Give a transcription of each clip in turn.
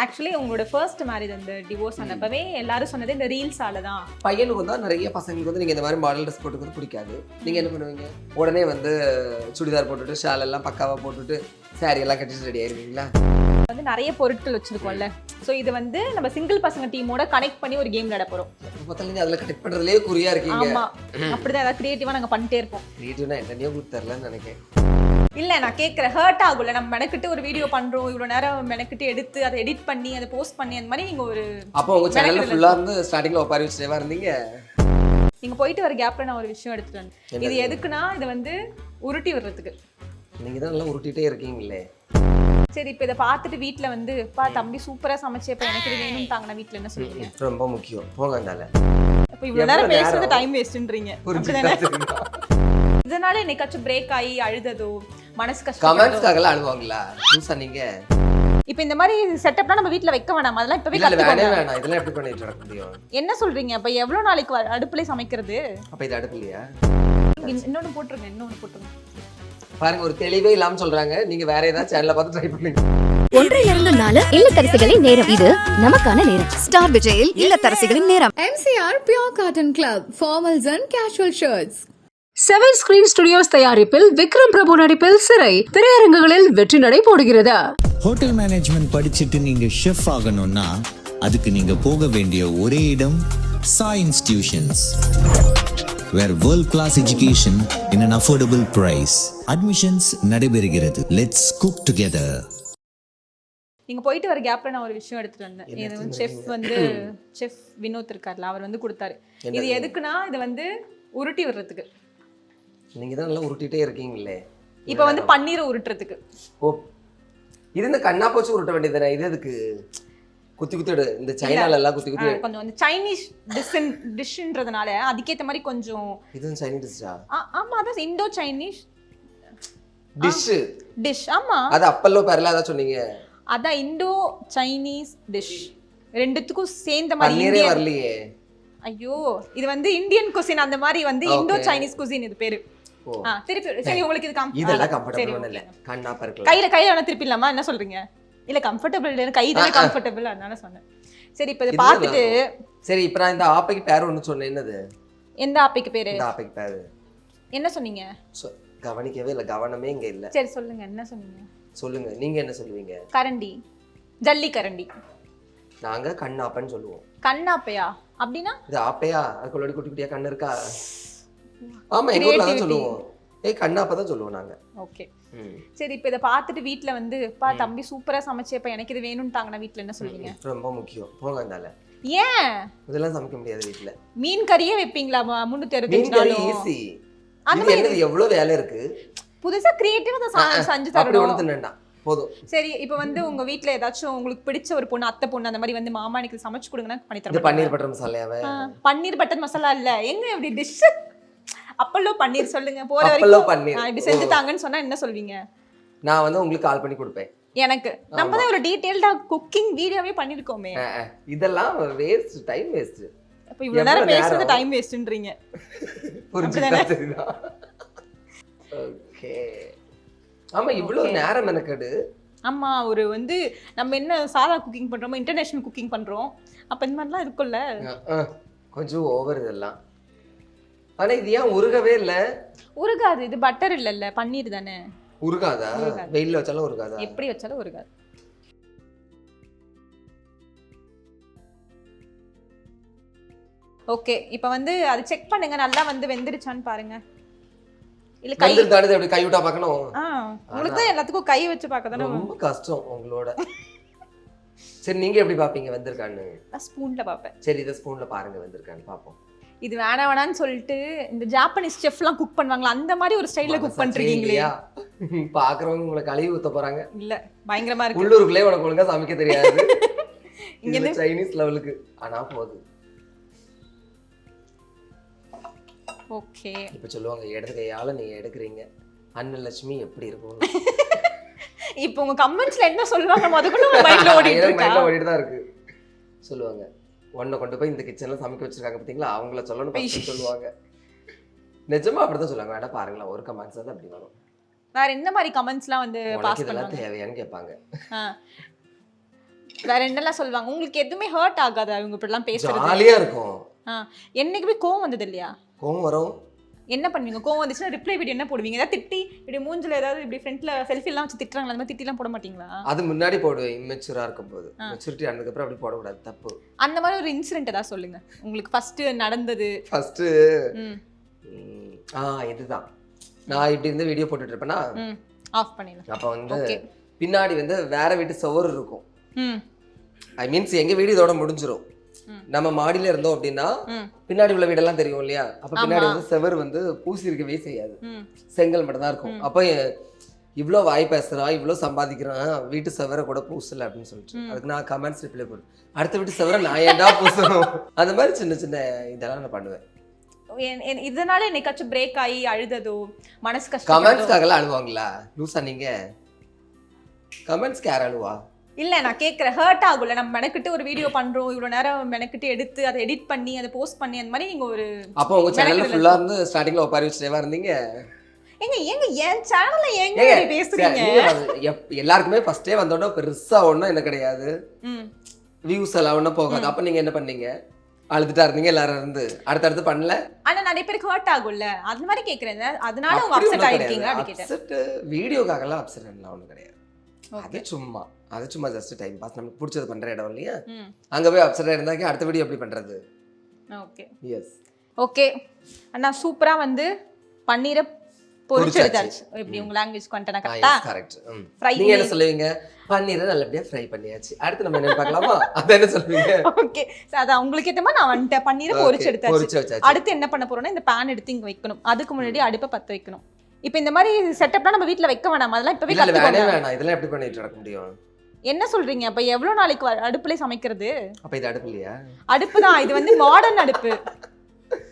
Actually உங்களோட first marriage அந்த divorce ஆனப்பவே எல்லாரும் சொன்னது இந்த ரீல்ஸால தான். பையனுக்கு வந்து நிறைய பசங்களுக்கு வந்து நீங்க இந்த மாதிரி மாடல் ட்ரெஸ் போட்டுக்கிறது பிடிக்காது. நீங்க என்ன பண்ணுவீங்க? உடனே வந்து சுடிதார் போட்டுட்டு ஷால் எல்லாம் பக்காவா போட்டுட்டு சாரி எல்லாம் கட்டிட்டு ரெடி ஆயிருவீங்களா? வந்து நிறைய பொருட்கள் வச்சிருக்கோம்ல. ஸோ இது வந்து நம்ம சிங்கிள் பசங்க டீமோட கனெக்ட் பண்ணி ஒரு கேம் விளையாட போறோம். பார்த்தா நீங்க அதுல கனெக்ட் பண்றதுலயே குறியா இருக்கீங்க. ஆமா, அப்படிதான் ஏதாவது கிரியேட்டிவா நாங்க பண்ணிட்டே இருப்போம். கிரியேட்டிவ்னா என்னன்னே உங்களுக்கு தெரியலன்னு நினைக்கிறேன். இல்ல நான் கேட்குறேன், ஹர்ட் ஆகும்ல நம்ம மெனக்கிட்டு ஒரு வீடியோ பண்றோம், இவ்வளவு நேரம் மெனக்கிட்டு எடுத்து அதை எடிட் பண்ணி அதை போஸ்ட் பண்ணி அந்த மாதிரி நீங்க ஒரு அப்போ உங்க சேனல்ல ஃபுல்லா இருந்து ஸ்டார்டிங்ல ஒப்பாரி வச்சுட்டே இருந்தீங்க. நீங்க போயிட்டு வர கேப்ல நான் ஒரு விஷயம் எடுத்துட்டு வந்தேன். இது எதுக்குன்னா இது வந்து உருட்டி விடுறதுக்கு. நீங்க தான் நல்லா உருட்டிட்டே இருக்கீங்களே. சரி, இப்போ இதை பார்த்துட்டு வீட்ல வந்து பா தம்பி சூப்பரா சமைச்சேப்ப எனக்கு இது வேணும் தாங்க, நான் வீட்ல என்ன சொல்லுவீங்க? ரொம்ப முக்கியம். போங்க அந்தால. அப்ப இவ்வளவு நேரம் பேசுறது டைம் வேஸ்ட்ன்றீங்க. இதனால என்னைக்காச்சும் பிரேக் ஆகி அழுததோ மனசு கஷ்டம் கமெண்ட்ஸ்க்காக அழுவாங்களா? புதுசா நீங்க இப்போ இந்த மாதிரி செட்டப்லாம் நம்ம வீட்ல வைக்க வேணாம், அதெல்லாம் இப்பவே கத்துக்கோங்க. வேணாம், இதெல்லாம் எப்படி பண்ணிட்டு இருக்க முடியும்? என்ன சொல்றீங்க? அப்ப எவ்வளவு நாளைக்கு அடுப்புல சமைக்கிறது? அப்ப இது அடுப்புலையா? இன்னொன்னு போட்டுருங்க. பாருங்க, ஒரு தெளிவே இல்லாம சொல்றாங்க. நீங்க வேற ஏதாவது சேனல்ல பார்த்து ட்ரை பண்ணுங்க. 1-2 இல்லத்தரசிகளின் நேரம். இது நமக்கான நேரம். ஸ்டார் விஜயில் இல்லத்தரசிகளின் நேரம். MCR Pure Cotton Club, formals and casual shirts. 7 screen studios தயாரிப்பில் விக்ரம் பிரபு நடிப்பில் சிறை திரையரங்குகளில் வெற்றி நடை போடுகிறது. ஹோட்டல் மேனேஜ்மெண்ட் படிச்சுட்டு நீங்க ஷெஃப் ஆகணும்னா அதுக்கு நீங்க போக வேண்டிய ஒரே இடம் Sai institutions, where world class education in an affordable price. Admissions நடைபெறுகிறது. Let's cook together. நீங்க போயிட்டு வர கேப்ல நான் ஒரு விஷயம் எடுத்துட்டு வந்தேன். இது வந்து செஃப் வினோத் இருக்கார்ல, அவர் வந்து கொடுத்தாரு. இது எதுக்குன்னா இது வந்து உருட்டி விடுறதுக்கு. நீங்க தான் நல்லா உருட்டிட்டே இருக்கீங்களே. இப்போ வந்து பன்னீரை உருட்டுறதுக்கு. ஓ, இது இந்த கண்ணா போச்சு உருட்ட வேண்டியதுதானே? இது எதுக்கு குத்தி குத்திடு? இந்த சைனால எல்லாம் குத்தி குத்தி கொஞ்சம் வந்து சைனீஸ் டிஷ்ன்றதுனால அதுக்கேற்ற மாதிரி கொஞ்சம். இது சைனீஸ் டிஷ்ஷா? ஆமா, அதான் இந்தோ சைனீஸ் டிஷ். ஆமா, அது அப்பல்லோ பேர்ல அதான் சொன்னீங்க. அதான் இந்தோ சைனீஸ் டிஷ், ரெண்டுத்துக்கும் சேர்ந்த மாதிரி. பன்னீரே வரலையே. ஐயோ, இது வந்து இந்தியன் குசின், அந்த மாதிரி வந்து இந்தோ சைனீஸ் குசின் இது பேரு. திருப்பி சரி, உங்களுக்கு இது இதெல்லாம் கம்ஃபர்ட்டபிள் இல்ல. கண்ணா பர்க்கல கையில வேணா திருப்பிடலாமா? என்ன சொல்றீங்க? இல்ல கம்ஃபர்ட்டபிள் இல்ல, கை தானே கம்ஃபர்ட்டபிள், அதனால சொன்னேன். சரி, இப்போ இத பார்த்துட்டு சரி, இப்போ நான் இந்த ஆப்பைக்கு பேர் ஒன்னு சொன்னேன். என்னது? எந்த ஆப்பைக்கு பேரு? இந்த ஆப்பைக்கு பேரு என்ன சொன்னீங்க? கவனிக்கவே இல்ல, கவனமே இங்க இல்ல. சரி சொல்லுங்க, என்ன சொன்னீங்க? சொல்லுங்க, நீங்க என்ன சொல்லுவீங்க? கரண்டி, ஜல்லி கரண்டி. நாங்க கண்ணாப்பன்னு சொல்லுவோம். கண்ணாப்பையா? அப்படினா இது ஆப்பையா? அதுக்குள்ள குட்டி குட்டியா கண்ணு இருக்கா? ஆமா, எங்க ஊர்ல தான் சொல்லுவோம். கண்ணாப்பா தான் சொல்லுவோம் நாங்க. ஓகே, சரி, இப்போ இத பார்த்துட்டு வீட்ல வந்து பா தம்பி சூப்பரா சமைச்சேப்ப எனக்கு இது வேணும் தாங்க, நான் வீட்ல என்ன சொல்லுவீங்க? ரொம்ப முக்கியம். போங்க அந்தால. ஏன் இதெல்லாம் சமைக்க முடியாது வீட்ல? மீன் கறியே வைப்பீங்களா? 365 நாளும் ஈஸி. இது என்னது, எவ்வளவு வேலை இருக்கு. புதுசா கிரியேட்டிவா செஞ்சு அப்படி தரணும். ஒண்ணு தின்னண்டா போதும். சரி, இப்போ வந்து உங்க வீட்ல ஏதாச்சும் உங்களுக்கு பிடிச்ச ஒரு பொண்ணு, அத்தை பொண்ணு அந்த மாதிரி வந்து மாமா எனக்கு சமைச்சு கொடுங்கன்னா பண்ணி இது தரேன். பன்னீர் பட்டர் மசாலாவே? பன்னீர் பட்டர் மசாலா இல்ல, எங்க அப்படி டிஷ் அப்பல்லோ பன்னீர் சொல்லுங்க. போற அப்பல்லோ வரைக்கும் பன்னீர் இப்படி செஞ்சு தாங்கன்னு சொன்னா என்ன சொல்வீங்க? நான் வந்து உங்களுக்கு கால் பண்ணி கொடுப்பேன். எனக்கு நம்ம தான் ஒரு டீடைல்டா குக்கிங் வீடியோவே பண்ணிருக்கோமே. இதெல்லாம் வேஸ்ட், டைம் வேஸ்ட். அப்ப இவ்வளவு நேரம் பேசுறது டைம் வேஸ்ட்ன்றீங்க. புரிஞ்சுதா? ஓகே. ஆமா, இவ்வளவு நேரம் மெனக்கெடு. ஆமா, ஒரு வந்து நம்ம என்ன சாதா குக்கிங் பண்றோமோ இன்டர்நேஷனல் குக்கிங் பண்றோம். அப்ப இந்த மாதிரிலாம் இருக்கும்ல. கொஞ்சம் ஓவர் இதெல்லாம். ஆனா இது ஏன் உருகவே இல்ல? உருகாது, இது பட்டர் இல்லல்ல, பன்னீர் தானே. உருகாதா? வெயில்ல வச்சாலும் உருகாதா? எப்படி வச்சாலும் உருகாது. ஓகே, இப்போ வந்து அது செக் பண்ணுங்க, நல்லா வந்து வெந்திருச்சான்னு பாருங்க. இல்ல கை வெந்திருதானே அப்படி கை விட்டா பார்க்கணும். உங்களுக்கு தான் எல்லாத்துக்கும் கை வச்சு பார்க்க தானே ரொம்ப கஷ்டம் உங்களோட. சரி, நீங்க எப்படி பாப்பீங்க வெந்திருக்கான்னு? நான் ஸ்பூன்ல பாப்பேன். சரி, இத ஸ்பூன்ல பாருங்க வெந்திருக்கான்னு பாப்போம். இது வேணான்னு சொல்லிட்டு இந்த ஜாப்பனீஸ் செஃப்லாம் குக் பண்ணுவாங்களா, அந்த மாதிரி ஒரு ஸ்டைல்ல குக் பண்றீங்களே. பாக்குறவங்க உங்களை கழுவி ஊத்த போறாங்க. இல்ல, பயங்கரமா இருக்கு. உள்ளூருக்குள்ளே உனக்கு ஒழுங்கா சமைக்க தெரியாது. இங்க சைனீஸ் லெவலுக்கு ஆனா போகுது. ஓகே, இப்ப சொல்லுவாங்க இடது கையால நீங்க எடுக்கிறீங்க, அன்னலட்சுமி எப்படி இருக்கும்? இப்போ உங்க கமெண்ட்ஸ்ல என்ன சொல்லுவாங்க முதல்ல உங்க மைண்ட்ல ஓடிட்டு தான் இருக்கு. சொல்லுவாங்க, உன்னை கொண்டு போய் இந்த கிச்சன்ல சமைக்க வச்சிருக்காங்க பாத்தீங்களா, அவங்கள சொல்லணும் சொல்லுவாங்க. நிஜமா அப்படிதான் சொல்லுவாங்க. வேணா பாருங்களா, ஒரு கமெண்ட்ஸ் தான் அப்படி வரும். வேற என்ன மாதிரி கமெண்ட்ஸ்லாம் வந்து பாஸ் பண்ணுவாங்க? பண்ணுவாங்க தேவையான்னு கேட்பாங்க. வேற என்னெல்லாம் சொல்லுவாங்க? உங்களுக்கு எதுவுமே ஹர்ட் ஆகாதா இவங்க இப்படிலாம் பேசுறது? ஜாலியா இருக்கும். என்னைக்குமே கோவம் வந்தது இல்லையா? கோவம் வரும். என்ன பண்ணுவீங்க? கோவம் வந்துச்சுன்னா ரிப்ளை வீடியோ என்ன போடுவீங்க? ஏதாவது திட்டி இப்படி மூஞ்சில ஏதாவது இப்படி ஃப்ரண்ட்ல செல்ஃபி எல்லாம் வச்சு திட்டுறாங்களா? அந்த மாதிரி திட்டிலாம் போட மாட்டீங்களா? அது முன்னாடி போடுவேன் இம்மெச்சூரா இருக்கும்போது. மெச்சூரிட்டி ஆனதுக்கு அப்புறம் அப்படி போடக்கூடாது, தப்பு. அந்த மாதிரி ஒரு இன்சிடென்ட் ஏதாவது சொல்லுங்க உங்களுக்கு ஃபர்ஸ்ட் நடந்தது. ஃபர்ஸ்ட் இதுதான். நான் இப்படி இருந்து வீடியோ போட்டுட்டு இருப்பேன்னா ஆஃப் பண்ணிடலாம். அப்ப வந்து பின்னாடி வந்து வேற வீட்டு சுவர் இருக்கும். ம் ஐ மீன்ஸ் எங்க வீடு இதோட முடிஞ்சிரும். நம்ம மாடியில இருந்தோம் அப்படின்னா பின்னாடி உள்ள வீடெல்லாம் தெரியும் இல்லையா? அப்ப பின்னாடி வந்து செவர் வந்து பூசி இருக்கவே செய்யாது, செங்கல் மட்டும் தான் இருக்கும். அப்ப இவ்வளோ வாய் பேசுறான், இவ்வளோ சம்பாதிக்கிறான், வீட்டு செவரை கூட பூசல அப்படின்னு சொல்லிட்டு அதுக்கு நான் கமெண்ட்ஸ் ரிப்ளை போடுறேன், அடுத்த வீட்டு செவரை நான் ஏன்டா பூசணும்? அந்த மாதிரி சின்ன சின்ன இதெல்லாம் நான் பண்ணுவேன். இதனால என்னைக்காச்சும் பிரேக் ஆகி அழுததோ மனசு கஷ்டம்? கமெண்ட்ஸ்க்காகலாம் அழுவாங்களா லூசா நீங்க? கமெண்ட்ஸ்க்கு யார் அழுவா? இல்ல நான் கேக்குறேன், ஹர்ட் ஆகும்ல? நம்ம மெனக்கிட்டு ஒரு வீடியோ பண்றோம், இவ்வளவு நேரம் மெனக்கிட்டு எடுத்து அதை எடிட் பண்ணி அதை போஸ்ட் பண்ணி அந்த மாதிரி நீங்க ஒரு அப்போ உங்க சேனல்ல ஃபுல்லா இருந்து ஸ்டார்டிங்ல ஒப்பாரி வச்சுட்டே இருந்தீங்க. ஏங்க என் சேனல்ல ஏங்க பேசுறீங்க? எல்லாருக்குமே ஃபர்ஸ்டே வந்தோட பெருசா ஒண்ணும் என்ன கிடையாது, வியூஸ் எல்லாம் ஒண்ணும் போகாது. அப்ப நீங்க என்ன பண்ணீங்க? அழுதுட்டா இருந்தீங்க எல்லாரும் இருந்து, அடுத்தடுத்து பண்ணல. ஆனா நிறைய பேருக்கு ஹர்ட் ஆகும்ல, அந்த மாதிரி கேக்குறேன். அதனால உங்க அப்செட் ஆயிருக்கீங்க அப்படி கேட்டேன். அப்செட் வீடியோக்காகலாம் அப்செட் எல்லாம் ஒண்ணும் கிடையாது. அது சும்மா ஜஸ்ட் டைம் பாஸ், நமக்கு பிடிச்சது பண்ற இடம் இல்லையா? அங்க போய் அப்செட்டா இருந்தாக்க அடுத்த வீடியோ எப்படி பண்றது? ஓகே எஸ் ஓகே அண்ணா சூப்பரா வந்து பன்னீரை பொரிச்சு எடுத்தாச்சு. எப்படி உங்க லாங்குவேஜ் கண்டனா கரெக்ட்டா? கரெக்ட். நீங்க என்ன சொல்லுவீங்க? பன்னீரை நல்லபடியா ஃப்ரை பண்ணியாச்சு, அடுத்து நம்ம என்ன பார்க்கலாமா? அத என்ன சொல்லுவீங்க? ஓகே அத உங்களுக்கு ஏத்த மாதிரி நான் வந்துட்டேன். பன்னீரை பொரிச்சு எடுத்தாச்சு. அடுத்து என்ன பண்ண போறோம்னா இந்த pan எடுத்து இங்க வைக்கணும். அதுக்கு முன்னாடி அடுப்பை பத்த வைக்கணும். இப்போ இந்த மாதிரி செட்டப்லாம் நம்ம வீட்ல வைக்க வேணாம், அதெல்லாம் இப்பவே கத்துக்கோங்க. வேணாம், இதெல்லாம் எப்படி பண்ணிட்டு நடக்க முடியும்? என்ன சொல்றீங்க? அப்ப எவ்வளவு நாளைக்கு அடுப்புல சமைக்கிறது? அப்ப இது அடுப்பு இல்லையா? அடுப்பு தான், இது வந்து மாடர்ன் அடுப்பு.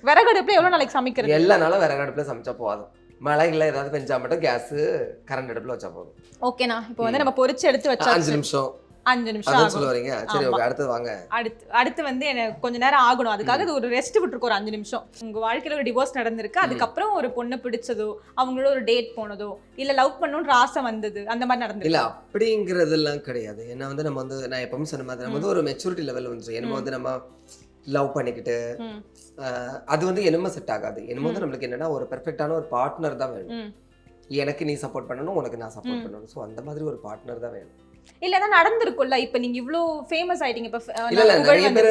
விறகு அடுப்புல எவ்வளவு நாளைக்கு சமைக்கிறது? எல்லா நாளும் விறகு அடுப்புல சமைச்சா போதும். மழைல ஏதாவது பெஞ்சா மட்டும் கேஸ் கரண்ட் அடுப்புல வச்சா போதும். ஓகேனா இப்போ வந்து நம்ம பொரிச்சு எடுத்து வச்சா 5 நிமிஷம் 5 நிமிஷம் அத சொல்ல வரீங்க. சரி ஓகே, அடுத்து வாங்க. அடுத்து வந்து எனக்கு கொஞ்ச நேரம் ஆகணும், அதுக்காக இது ஒரு ரெஸ்ட் விட்டுருக்கு ஒரு 5 நிமிஷம். உங்க வாழ்க்கையில ஒரு டிவோர்ஸ் நடந்திருக்கு, அதுக்கப்புறம் ஒரு பொண்ணை பிடிச்சதோ அவங்களோட ஒரு டேட் போனதோ இல்ல லவ் பண்ணணும்ன்ற ஆசை வந்தது அந்த மாதிரி நடந்திருக்கு? இல்ல அப்படிங்கிறதெல்லாம் கிடையாது. ஏன்னா வந்து நம்ம வந்து நான் எப்பவும் சொன்ன மாதிரி நம்ம வந்து ஒரு மெச்சூரிட்டி லெவல் வந்து என்னமோ வந்து நம்ம லவ் பண்ணிக்கிட்டு அது வந்து என்னமோ செட் ஆகாது. என்னமோ வந்து நம்மளுக்கு என்னன்னா ஒரு பெர்ஃபெக்டான ஒரு பார்ட்னர் தான் வேணும். எனக்கு நீ சப்போர்ட் பண்ணணும், உனக்கு நான் சப்போர்ட் பண்ணணும். ஸோ அந்த மாதிரி ஒரு பார்ட்னர் தான் வேணும். இல்ல நடந்திருக்கும்ல, இப்ப நீங்க இவ்ளோ ஃபேமஸ் ஆயிட்டீங்க. இப்ப இல்ல நிறைய பேர்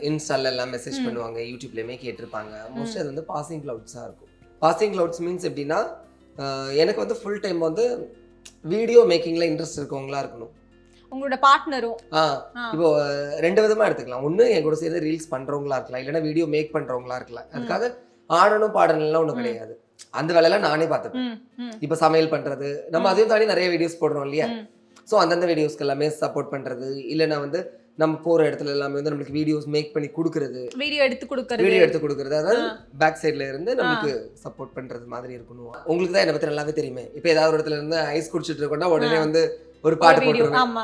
இன்ஸ்டால எல்லாம் மெசேஜ் பண்ணுவாங்க, யூடியூப்லயுமே கேட்டிருப்பாங்க. மோஸ்ட்லி அது வந்து பாசிங் கிளவுட்ஸா இருக்கும். பாசிங் கிளவுட்ஸ் மீன்ஸ் எப்படின்னா எனக்கு வந்து ஃபுல் டைம் வந்து வீடியோ மேக்கிங்ல இன்ட்ரெஸ்ட் இருக்கவங்களா இருக்கணும். உங்களோட பார்ட்னரும் இப்போ 2 விதமா எடுத்துக்கலாம். ஒண்ணு என் கூட சேர்ந்து ரீல்ஸ் பண்றவங்களா இருக்கலாம், இல்லைன்னா வீடியோ மேக் பண்றவங்களா இருக்கலாம். அதுக்காக ஆடணும் பாடணும் எல்லாம் ஒண்ணும் கிடையாது, அந்த வேலையெல்லாம் நானே பார்த்துப்பேன். இப்ப சமையல் பண்றது நம்ம அதையும் தாண்டி நிறைய வீடியோஸ் போடுறோம் இல்லையா? ஸோ அந்தந்த வீடியோஸ்க்கு எல்லாமே சப்போர்ட் பண்றது, இல்லைன்னா வந்து நம்ம போற இடத்துல எல்லாமே வந்து நம்மளுக்கு வீடியோஸ் மேக் பண்ணி கொடுக்கறது, வீடியோ எடுத்து கொடுக்கறது, அதாவது பேக் சைட்ல இருந்து நமக்கு சப்போர்ட் பண்றது மாதிரி இருக்கணும். உங்களுக்கு தான் என்னை பத்தி நல்லாவே தெரியுமே. இப்போ ஏதாவது ஒரு இடத்துல இருந்து ஐஸ் குடிச்சிட்டு இருக்கோம்னா உடனே வந்து ஒரு பாட்டு போட்டுருவேன்.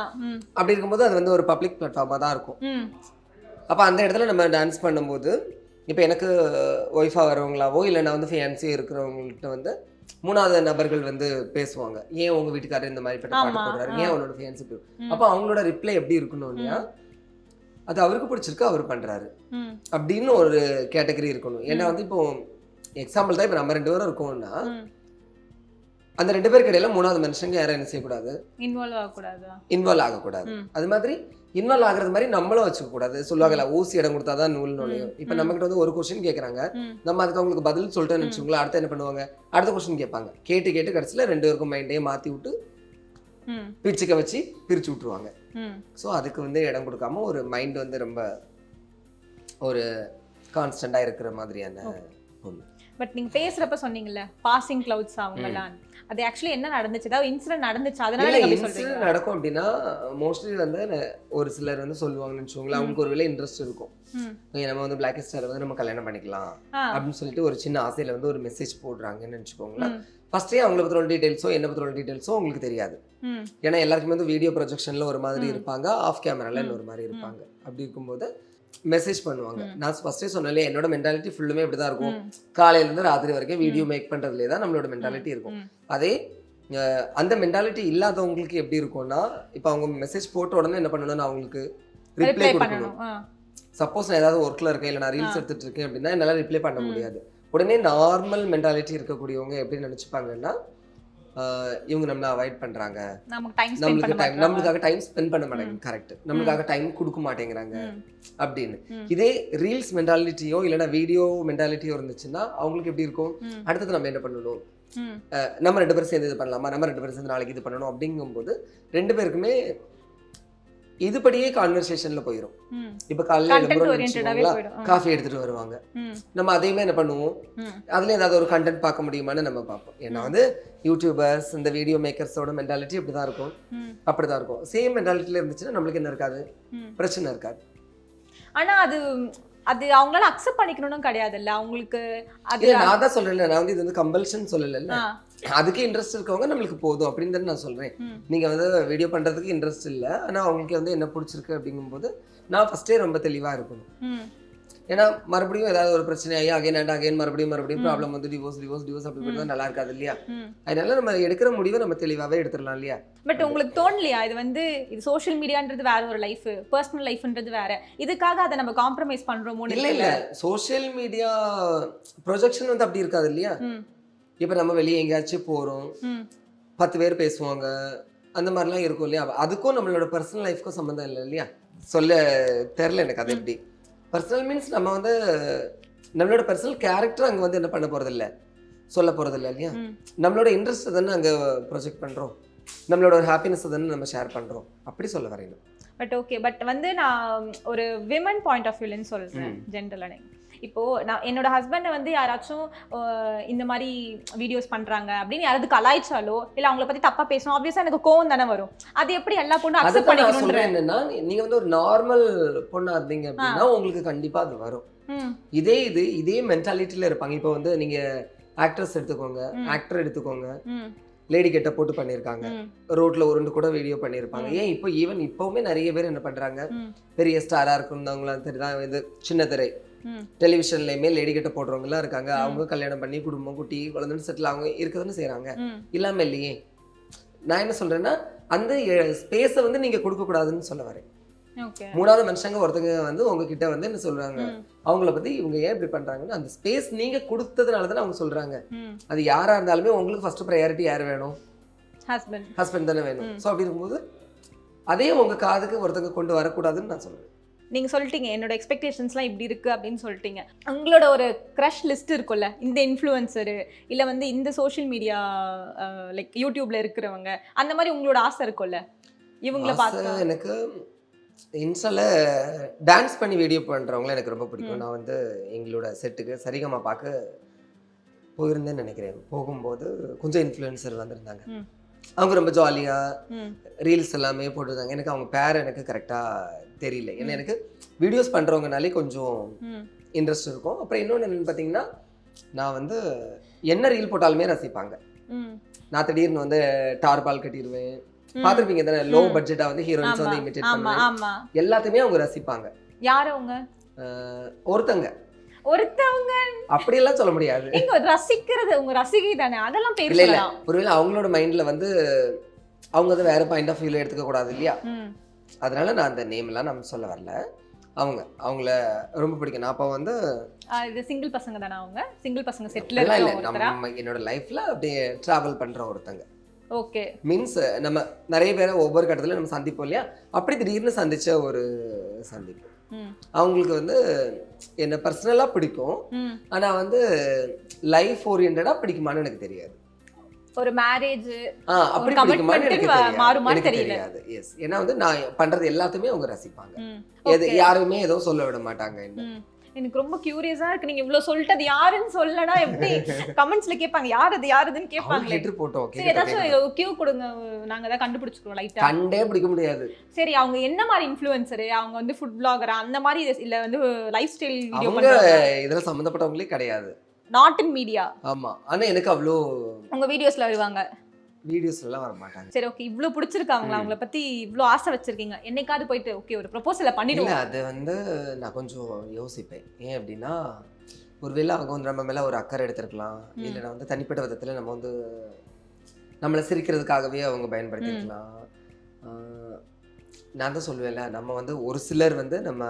அப்படி இருக்கும்போது அது வந்து ஒரு பப்ளிக் பிளாட்ஃபார்மா தான் இருக்கும். அப்ப அந்த இடத்துல நம்ம டான்ஸ் பண்ணும்போது இப்போ எனக்கு ஒய்ஃபா வரவங்களாவோ இல்லை நான் வந்து ஃபியான்சி இருக்கிறவங்கள்ட்ட வந்து 3வது நபர்கள் வந்து பேசுவாங்க, ஏன் உங்க வீட்டுக்காரர் இந்த மாதிரி பாட்டு போடுறாரு, ஏன் அவனோட ஃபியான்சி. அப்போ அவங்களோட ரிப்ளை எப்படி இருக்கணும் இல்லையா? அது அவருக்கு பிடிச்சிருக்கு, அவர் பண்றாரு அப்படின்னு ஒரு கேட்டகரி இருக்கணும். ஏன்னா வந்து இப்போ எக்ஸாம்பிள் தான் இப்போ நம்ம 2 பேரும் இருக்கோம்னா அந்த 2 பேருக்கு இடையில 3வது மனுஷங்க யாரும் என்ன செய்யக்கூடாது, இன்வால்வ் ஆகக்கூடாது. அது மாதிரி இன்வால்வ் ஆகுறது மாதிரி நம்மளும் வச்சுக்க கூடாது. சொல்லுவாங்கல்ல, ஊசி இடம் கொடுத்தாதான் நூல் நுழையும். இப்ப நம்ம கிட்ட வந்து ஒரு கொஸ்டின் கேட்கறாங்க, நம்ம அதுக்கு அவங்களுக்கு பதில் சொல்லிட்டு நினைச்சுங்களா, அடுத்து என்ன பண்ணுவாங்க, அடுத்த கொஸ்டின் கேட்பாங்க. கேட்டு கடைசியில 2 பேருக்கும் மைண்டையே மாத்தி விட்டு பிரிச்சுக்க வச்சு பிரிச்சு விட்டுருவாங்க. ஸோ அதுக்கு வந்து இடம் கொடுக்காம ஒரு மைண்ட் வந்து ரொம்ப ஒரு கான்ஸ்டண்டா இருக்கிற மாதிரியான ஒண்ணு. பட் நீங்க பேசுறப்ப சொன்னீங்கல்ல பாசிங் கிளவுட்ஸ் அவங்கலாம், அது ஆக்சுவலி என்ன நடந்துச்சு? ஏதாவது இன்சிடென்ட் நடந்துச்சு அதனால நீங்க அப்படி சொல்றீங்க? இன்சிடென்ட் நடக்கும் அப்படின்னா மோஸ்ட்லி வந்து ஒரு சிலர் வந்து சொல்லுவாங்கன்னு வெச்சுங்களா, அவங்களுக்கு ஒரு வேளை இன்ட்ரெஸ்ட் இருக்கும், நம்ம வந்து பிளாக் ஸ்டார் வந்து நம்ம கல்யாணம் பண்ணிக்கலாம் அப்படின்னு சொல்லிட்டு ஒரு சின்ன ஆசையில வந்து ஒரு மெசேஜ் போடுறாங்கன்னு நினைச்சுக்கோங்களேன். ஃபர்ஸ்டே அவங்களை பத்தின டீடைல்ஸோ என்ன பத்தின டீடைல்ஸோ உங்களுக்கு தெரியாது. ஏன்னா எல்லாருக்குமே வந்து வீடியோ ப்ரொஜெக்ஷன்ல ஒரு மாதிரி இருப்பாங்க, ஆஃப் கேமரால ஒரு மாதிரி இருப்பாங்க. அப்படி இருக்கும்போது மெசேஜ் பண்ணுவாங்க. நான் ஃபர்ஸ்டே சொன்னாலே என்னோட மென்டாலிட்டி ஃபுல்லுமே இப்படிதான் இருக்கும். காலையில இருந்து ராத்திரி வரைக்கும் வீடியோ மேக் பண்றதுலேயே தான் நம்மளோட மென்டாலிட்டி இருக்கும். அதே அந்த மென்டாலிட்டி இல்லாதவங்களுக்கு எப்படி இருக்கும்னா இப்போ அவங்க மெசேஜ் போட்ட உடனே என்ன பண்ணணும், நான் அவங்களுக்கு ரிப்ளை ரிப்ளை கொடுக்கணும். பண்ணணும். சப்போஸ் நான் ஏதாவது ஒர்க்கில் இருக்கேன் இல்லை நான் ரீல்ஸ் எடுத்துட்டு இருக்கேன் அப்படின்னா என்னால் ரிப்ளை பண்ண முடியாது. உடனே நார்மல் மென்டாலிட்டி இருக்கக்கூடியவங்க எப்படி நினச்சிப்பாங்கன்னா இவங்க நம்மளை அவாய்ட் பண்ணுறாங்க, நம்மளுக்காக டைம் ஸ்பெண்ட் பண்ண மாட்டேங்க, கரெக்ட், நம்மளுக்காக டைம் கொடுக்க மாட்டேங்கிறாங்க அப்படின்னு. இதே ரீல்ஸ் மென்டாலிட்டியோ இல்லைன்னா வீடியோ மென்டாலிட்டியோ இருந்துச்சுன்னா அவங்களுக்கு எப்படி இருக்கும், அடுத்தது நம்ம என்ன பண்ணணும், நம்ம 2 பேரும் சேர்ந்து இது பண்ணலாமா, நம்ம 2 பேரும் சேர்ந்து நாளைக்கு இது பண்ணணும் அப்படிங்கும்போது 2 பேருக்குமே இதுபடியே கான்வர்சேஷன்ல போயிடும். இப்ப காலையில காஃபி எடுத்துட்டு வருவாங்க, நம்ம அதையுமே என்ன பண்ணுவோம், அதுல ஏதாவது ஒரு கண்டென்ட் பார்க்க முடியுமான்னு நம்ம பார்ப்போம். ஏன்னா வந்து யூடியூபர்ஸ் இந்த வீடியோ மேக்கர்ஸோட மென்டாலிட்டி அப்படிதான் இருக்கும், அப்படிதான் இருக்கும். சேம் மென்டாலிட்டியில இருந்துச்சுன்னா நம்மளுக்கு என்ன இருக்காது, பிரச்சனை இருக்காது. ஆனா அது அது அவங்களால அக்செப்ட் பண்ணிக்கணும்னு கிடையாதுல்ல அவங்களுக்கு. அது நான் தான் சொல்றேன், நான் வந்து இது வந்து கம்பல்ஷன் சொல்லல, அதுக்கு இன்ட்ரெஸ்ட் இருக்கவங்க நம்மளுக்கு போதும் அப்படின்னு தானே நான் சொல்றேன். நீங்க வந்து வீடியோ பண்றதுக்கு இன்ட்ரெஸ்ட் இல்லை, ஆனா அவங்களுக்கு வந்து என்ன பிடிச்சிருக்கு அப்படிங்கும்போது நான் ஃபர்ஸ்டே ரொம்ப தெளிவா இருக்கணும். ஏன்னா மறுபடியும் ஏதாவது ஒரு பிரச்சனை ஆகி அகைன் அண்ட் அகைன் மறுபடியும் ப்ராப்ளம் வந்து டிவோர்ஸ் அப்படி போய் நல்லா இருக்காது இல்லையா. அதனால நம்ம எடுக்கிற முடிவை நம்ம தெளிவாவே எடுத்துடலாம் இல்லையா. பட் உங்களுக்கு தோணலையா இது வந்து இது சோஷியல் மீடியான்றது வேற ஒரு லைஃப், பர்சனல் லைஃப்ன்றது வேற, இதுக்காக அதை நம்ம காம்ப்ரமைஸ் பண்றோமோ? இல்ல சோஷியல் மீடியா ப்ரொஜெக்ஷன் வந்து அப்படி இருக்காது இல்லையா. இப்ப நம்ம வெளியே எங்கேயாச்சும் போறோம், 10 பேர் பேசுவாங்க, அந்த மாதிரிலாம் இருக்கும் இல்லையா. அதுக்கும் நம்மளோட பர்சனல் லைஃப்க்கும் சம்மந்தம் இல்லை இல்லையா. சொல்ல தெரியல எனக்கு அது எப்படி. பர்சனல் மீன்ஸ் நம்ம வந்து நம்மளோட பர்சனல் கேரக்டர் அங்கே வந்து என்ன பண்ண போறது இல்லை, சொல்ல போறது இல்லை இல்லையா. நம்மளோட இன்ட்ரெஸ்ட் தானே அங்கே ப்ரொஜெக்ட் பண்றோம், நம்மளோட ஒரு ஹாப்பினஸ் தானே நம்ம ஷேர் பண்றோம், அப்படி சொல்ல வரேன். பட் ஓகே, பட் வந்து நான் ஒரு விமன் பாயிண்ட் ஆஃப் வியூலன்னு சொல்றேன் ஜென்ரலாக. இப்போ நான் என்னோட ஹஸ்பண்டை வந்து யாராச்சும் இந்த மாதிரி வீடியோஸ் பண்றாங்க அப்படின்னு யாராவது கலாய்ச்சாலோ இல்லை அவங்கள பத்தி தப்பா பேசணும், ஆப்வியஸா எனக்கு கோவம் தானே வரும். அது எப்படி எல்லா பொண்ணும் அக்செப்ட் பண்ணிக்கணும்? என்னன்னா நீங்க வந்து ஒரு நார்மல் பொண்ணா இருந்தீங்க அப்படின்னா உங்களுக்கு கண்டிப்பா அது வரும். இதே மென்டாலிட்டியில இருப்பாங்க. இப்போ வந்து நீங்க ஆக்ட்ரஸ் எடுத்துக்கோங்க, ஆக்டர் எடுத்துக்கோங்க, லேடி கெட்ட போட்டு பண்ணியிருக்காங்க, ரோட்ல உருண்டு கூட வீடியோ பண்ணியிருப்பாங்க. ஏன் இப்போ ஈவன் இப்பவுமே நிறைய பேர் என்ன பண்றாங்க, பெரிய ஸ்டாரா இருக்குன்னு தெரியுதான், இது சின்ன திரை டெலிவிஷன்லயுமே லேடி கெட்ட போடுறவங்கலாம் இருக்காங்க. அவங்க கல்யாணம் பண்ணி குடும்பம் குட்டி குழந்தைன்னு செட்டில் அவங்க இருக்குதுன்னு செய்யறாங்க, இல்லாம இல்லையே. நான் என்ன சொல்றேன்னா அந்த ஸ்பேஸை வந்து நீங்க கொடுக்க கூடாதுன்னு சொல்ல வரேன். 3வது மனுஷங்க ஒருத்தங்க வந்து உங்ககிட்ட வந்து என்ன சொல்றாங்க, அவங்கள பத்தி இவங்க ஏன் இப்படி பண்றாங்கன்னு அந்த ஸ்பேஸ் நீங்க கொடுத்ததுனாலதான் அவங்க சொல்றாங்க. அது யாரா இருந்தாலுமே உங்களுக்கு ஃபர்ஸ்ட் ப்ரையாரிட்டி யார் வேணும், ஹஸ்பண்ட் தானே வேணும். ஸோ அப்படி இருக்கும்போது அதே உங்க காதுக்கு ஒருத்தங்க கொண்டு வரக்கூடாதுன்னு நான் சொல்றேன். நீங்க சொல்லிட்டீங்க என்னோட எக்ஸ்பெக்டேஷன்ஸ்லாம் இப்படி இருக்கு அப்படின்னு சொல்லிட்டீங்க. உங்களோட ஒரு க்ரஷ் லிஸ்ட் இருக்கும்ல, இந்த இன்ஃப்ளூயன்சரு இல்லை வந்து இந்த சோஷியல் மீடியா லைக் யூடியூப்ல இருக்கிறவங்க, அந்த மாதிரி உங்களோட ஆசை இருக்கும்ல இவங்கள பார்த்து? எனக்கு இன்ஸ்டால டான்ஸ் பண்ணி வீடியோ பண்ணுறவங்கள எனக்கு ரொம்ப பிடிக்கும். நான் வந்து எங்களோட செட்டுக்கு சரிகமா பார்க்க போயிருந்தேன்னு நினைக்கிறேன். போகும்போது கொஞ்சம் இன்ஃப்ளூயன்சர் வந்திருந்தாங்க, அவங்க ரொம்ப ஜாலியாக ரீல்ஸ் எல்லாமே போட்டிருந்தாங்க. எனக்கு அவங்க பேர் எனக்கு கரெக்டாக தெரியல, ஏன்னா எனக்கு வீடியோஸ் பண்ணுறவங்கனாலே கொஞ்சம் இன்ட்ரெஸ்ட் இருக்கும். அப்புறம் இன்னொன்று என்னென்னு பார்த்தீங்கன்னா, நான் வந்து என்ன ரீல் போட்டாலுமே ரசிப்பாங்க. நான் திடீர்னு வந்து டார்பால் கட்டிடுவேன், பார்த்துருப்பீங்க தானே, லோ பட்ஜெட்டாக வந்து ஹீரோயின்ஸ் வந்து இமிட்டேட் பண்ணுவேன், எல்லாத்தையுமே அவங்க ரசிப்பாங்க. யார் அவங்க? ஒருத்தவங்க அப்படியெல்லாம் சொல்ல முடியாது, ரசிக்கிறது உங்க ரசிகை தானே, அதெல்லாம் இல்ல இல்ல. ஒருவேளை அவங்களோட மைண்ட்ல வந்து அவங்க வந்து வேற பாயிண்ட் ஆஃப் வியூல எடுத்துக்க கூடாது இல்லையா. அதனால நான் அந்த நேம் எல்லாம் நம்ம சொல்ல வரல. அவங்கள ரொம்ப பிடிக்கும். நான் அப்போ வந்து இது சிங்கிள் பசங்க தானே, அவங்க சிங்கிள் பசங்க செட்டில் இருக்காங்க. நம்ம என்னோட லைஃப்ல அப்படியே டிராவல் பண்ற ஒருத்தங்க. ஓகே, மீன்ஸ் நம்ம நிறைய பேரை ஒவ்வொரு கட்டத்துல நம்ம சந்திப்போம் இல்லையா, அப்படி திடீர்னு சந்திச்ச ஒரு சந்திப்பு. அவங்களுக்கு வந்து என்ன பர்சனலா பிடிக்கும், ஆனா வந்து லைஃப் ஓரியன்டா பிடிக்குமான்னு எனக்கு தெரியாது. ஒரு மேரேஜ் அப்படி பிடிக்குமான்னு எனக்கு தெரியாது. எஸ், ஏன்னா வந்து நான் பண்றது எல்லாத்தையுமே அவங்க ரசிப்பாங்க, யாருமே ஏதோ சொல்ல விட மாட்டாங்க. என்ன எனக்கு ரொம்ப கியூரியஸா இருக்கு, நீங்க இவ்வளவு சொல்லிட்டு அது யாருன்னு சொல்லனா எப்படி கமெண்ட்ஸ்ல கேட்பாங்க, யாருதுன்னு கேட்பாங்க. லெட்டர் போட்டோம், சரி ஏதாச்சும் கியூ கொடுங்க, நாங்க தான் கண்டுபிடிச்சுக்கிறோம். லைட்டா கண்டே பிடிக்க முடியாது. சரி, அவங்க என்ன மாதிரி இன்ஃப்ளூயன்சர், அவங்க வந்து ஃபுட் பிளாகர் அந்த மாதிரி இல்ல வந்து லைஃப் ஸ்டைல் வீடியோ பண்றாங்க? இதெல்லாம் சம்பந்தப்பட்டவங்களே கிடையாது, நாட் இன் மீடியா. ஆமா, ஆனா எனக்கு அவ்வளோ உங்க வீடியோஸ்ல வருவாங்க, வீடியோஸ்ல எல்லாம் வர மாட்டாங்க. சரி ஓகே, இவ்ளோ பிடிச்சிருக்காங்களா, அவங்கள பத்தி இவ்ளோ ஆசை வச்சிருக்கீங்க, என்னைக்காவது போயிட்டு ஓகே ஒரு ப்ரொபோசலை பண்ணிடுவோம்? இல்ல, அது வந்து நான் கொஞ்சம் யோசிப்பேன். ஏன் அப்படின்னா, ஒருவேளை அவங்க வந்து நம்ம மேல ஒரு அக்கறை எடுத்திருக்கலாம், இல்லைன்னா வந்து தனிப்பட்ட விதத்துல நம்ம வந்து நம்மளை சிரிக்கிறதுக்காகவே அவங்க பயன்படுத்திக்கலாம். நான் தான் சொல்லுவேன்ல, நம்ம வந்து ஒரு சிலர் வந்து நம்ம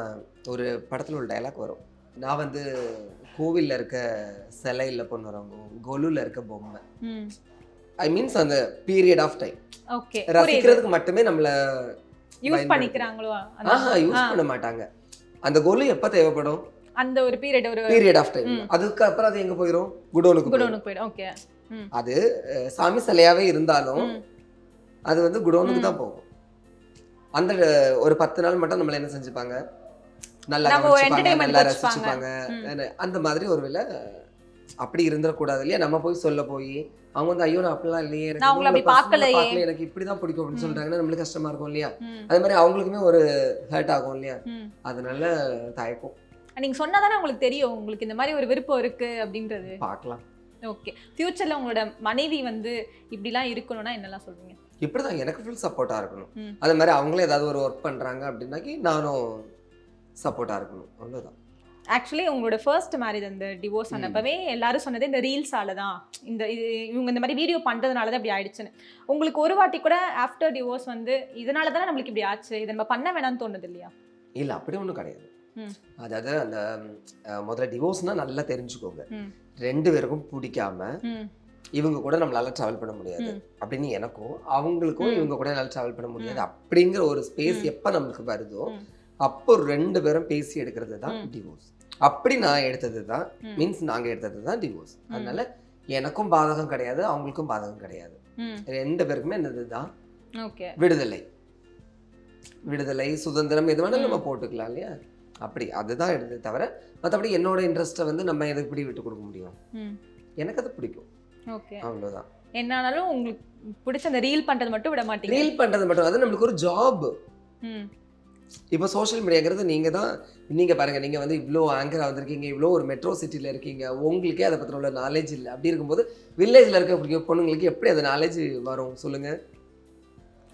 ஒரு படத்தில் ஒரு டைலாக் வரும், நான் வந்து கோவிலில் இருக்க சிலையில் பொண்ணு வரவங்க, கொலுவில் இருக்க பொம்மை. ஐ மீன்ஸ் அந்த பீரியட் ஆஃப் டைம் ஓகே ரசிக்கிறதுக்கு மட்டுமே நம்மள யூஸ் பண்ணிக்கிறாங்களோ? யூஸ் பண்ண மாட்டாங்க. அந்த கொலு எப்ப தேவைப்படும்? அந்த ஒரு பீரியட் ஆஃப் டைம். அதுக்கு அப்புறம் அது எங்க போயிடும்? குடோனுக்கு போயிடும். ஓகே. அது சாமி சிலையாவே இருந்தாலும் அது வந்து குடோனுக்கு தான் போகும். அந்த ஒரு 10 நாள் மட்டும் நம்மள என்ன செஞ்சுப்பாங்க, நல்லா ரசிச்சுப்பாங்க. அந்த மாதிரி ஒரு வேளை அப்படி இருந்துடக்கூடாது இல்லையா? நம்ம போய் சொல்ல போய் அவங்க வந்து ஐயோ நான் அப்படிலாம் இல்லையே, எனக்கு இப்படிதான் பிடிக்கும் அப்படின்னு சொல்றாங்கன்னா நம்மளுக்கு கஷ்டமா இருக்கும் இல்லையா? அதே மாதிரி அவங்களுக்குமே ஒரு ஹர்ட் ஆகும் இல்லையா? அதனால தயக்கம். நீங்க சொன்னாதானே உங்களுக்கு தெரியும் உங்களுக்கு இந்த மாதிரி ஒரு விருப்பம் இருக்கு அப்படின்றது. பார்க்கலாம். ஓகே. ஃபியூச்சர்ல உங்களோட மனைவி வந்து இப்படிலாம் இருக்கணும்னா என்னெல்லாம் சொல்வீங்க? இப்படிதான் எனக்கு ஃபுல் சப்போர்ட்டா இருக்கணும். அதே மாதிரி அவங்களே ஏதாவது ஒரு ஒர்க் பண்றாங்க அப்படின்னாக்கி நானும் சப்போர்ட்டா இருக்கணும், அவ்வளவுதான். ஆக்சுவலி உங்களோட ஃபர்ஸ்ட் மேரேஜ் அந்த டிவோர்ஸ் ஆனப்பவே எல்லாரும் சொன்னது இந்த ரீல்ஸால தான், இவங்க இந்த மாதிரி வீடியோ பண்றதுனால தான் இப்படி ஆயிடுச்சுன்னு. உங்களுக்கு ஒரு வாட்டி கூட ஆஃப்டர் டிவோர்ஸ் வந்து இதனால தானே நம்மளுக்கு இப்படி ஆச்சு, இதை நம்ம பண்ண வேணாம்னு தோணுது இல்லையா? இல்ல அப்படி ஒன்றும் கிடையாது. அதாவது அந்த முதல்ல டிவோர்ஸ்னா நல்லா தெரிஞ்சுக்கோங்க, 2 பேருக்கும் பிடிக்காம இவங்க கூட நம்மளால டிராவல் பண்ண முடியாது அப்படின்னு எனக்கும் அவங்களுக்கும் இவங்க கூட என்னால டிராவல் பண்ண முடியாது அப்படிங்கிற ஒரு ஸ்பேஸ் எப்ப நமக்கு வருதோ அப்போ 2 பேரும் பேசி எடுக்கிறது தான் டிவோர்ஸ். அப்படி நான் எடுத்தது தான் மீன்ஸ் நாங்க எடுத்தது தான் டிவோர்ஸ். அதனால எனக்கும் பாதகம் கிடையாது, அவங்களுக்கும் பாதகம் கிடையாது. 2 பேருக்குமே என்னது தான் விடுதலை, விடுதலை சுதந்திரம் எது வேணாலும் நம்ம போட்டுக்கலாம் இல்லையா? அப்படி அதுதான் எடுத்தது தவிர மற்றபடி என்னோட இன்ட்ரெஸ்ட்டை வந்து நம்ம எதுக்கு இப்படி விட்டு கொடுக்க முடியும்? எனக்கு அது பிடிக்கும், அவ்வளோதான். என்னாலும் உங்களுக்கு பிடிச்ச அந்த ரீல் பண்றது மட்டும் விட மாட்டீங்க. ரீல் பண்றது மட்டும் அது நம்மளுக்கு ஒரு ஜாப். இப்போ சோஷியல் மீடியாங்கிறது நீங்க பாருங்க, நீங்க வந்து இவ்வளோ ஆங்கரா வந்திருக்கீங்க, இவ்வளோ ஒரு மெட்ரோ சிட்டில இருக்கீங்க, உங்களுக்கே அதை பத்தின உள்ள நாலேஜ் இல்லை. அப்படி இருக்கும்போது வில்லேஜ்ல இருக்க பொண்ணுங்களுக்கு எப்படி அந்த நாலேஜ் வரும் சொல்லுங்க?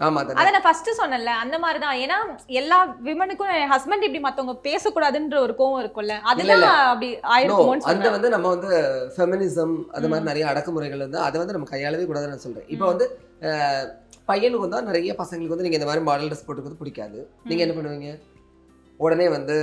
ஆமா, அத நான் ஃபர்ஸ்ட் சொன்னேன்ல, அந்த மாதிரி தான். ஏன்னா எல்லா விமனுக்கும் ஹஸ்பண்ட் இப்படி மத்தவங்க பேசக்கூடாதுன்ற ஒரு கோவம் இருக்கும்ல, அதெல்லாம் அப்படி ஆயிருக்குமோன்னு அந்த வந்து நம்ம வந்து ஃபெமினிசம் அது மாதிரி நிறைய அடக்குமுறைகள் வந்து அதை வந்து நம்ம கையாளவே கூடாதுன்னு நான் சொல்றேன். இப்போ வந்து பையனுக்கு வந்து நிறைய பசங்களுக்கு வந்து நீங்க இந்த மாதிரி மாடல் ட்ரெஸ் போட்டுக்கிறது பிடிக்காது. நீங்க என்ன பண்ணுவீங்க? உடனே வந்து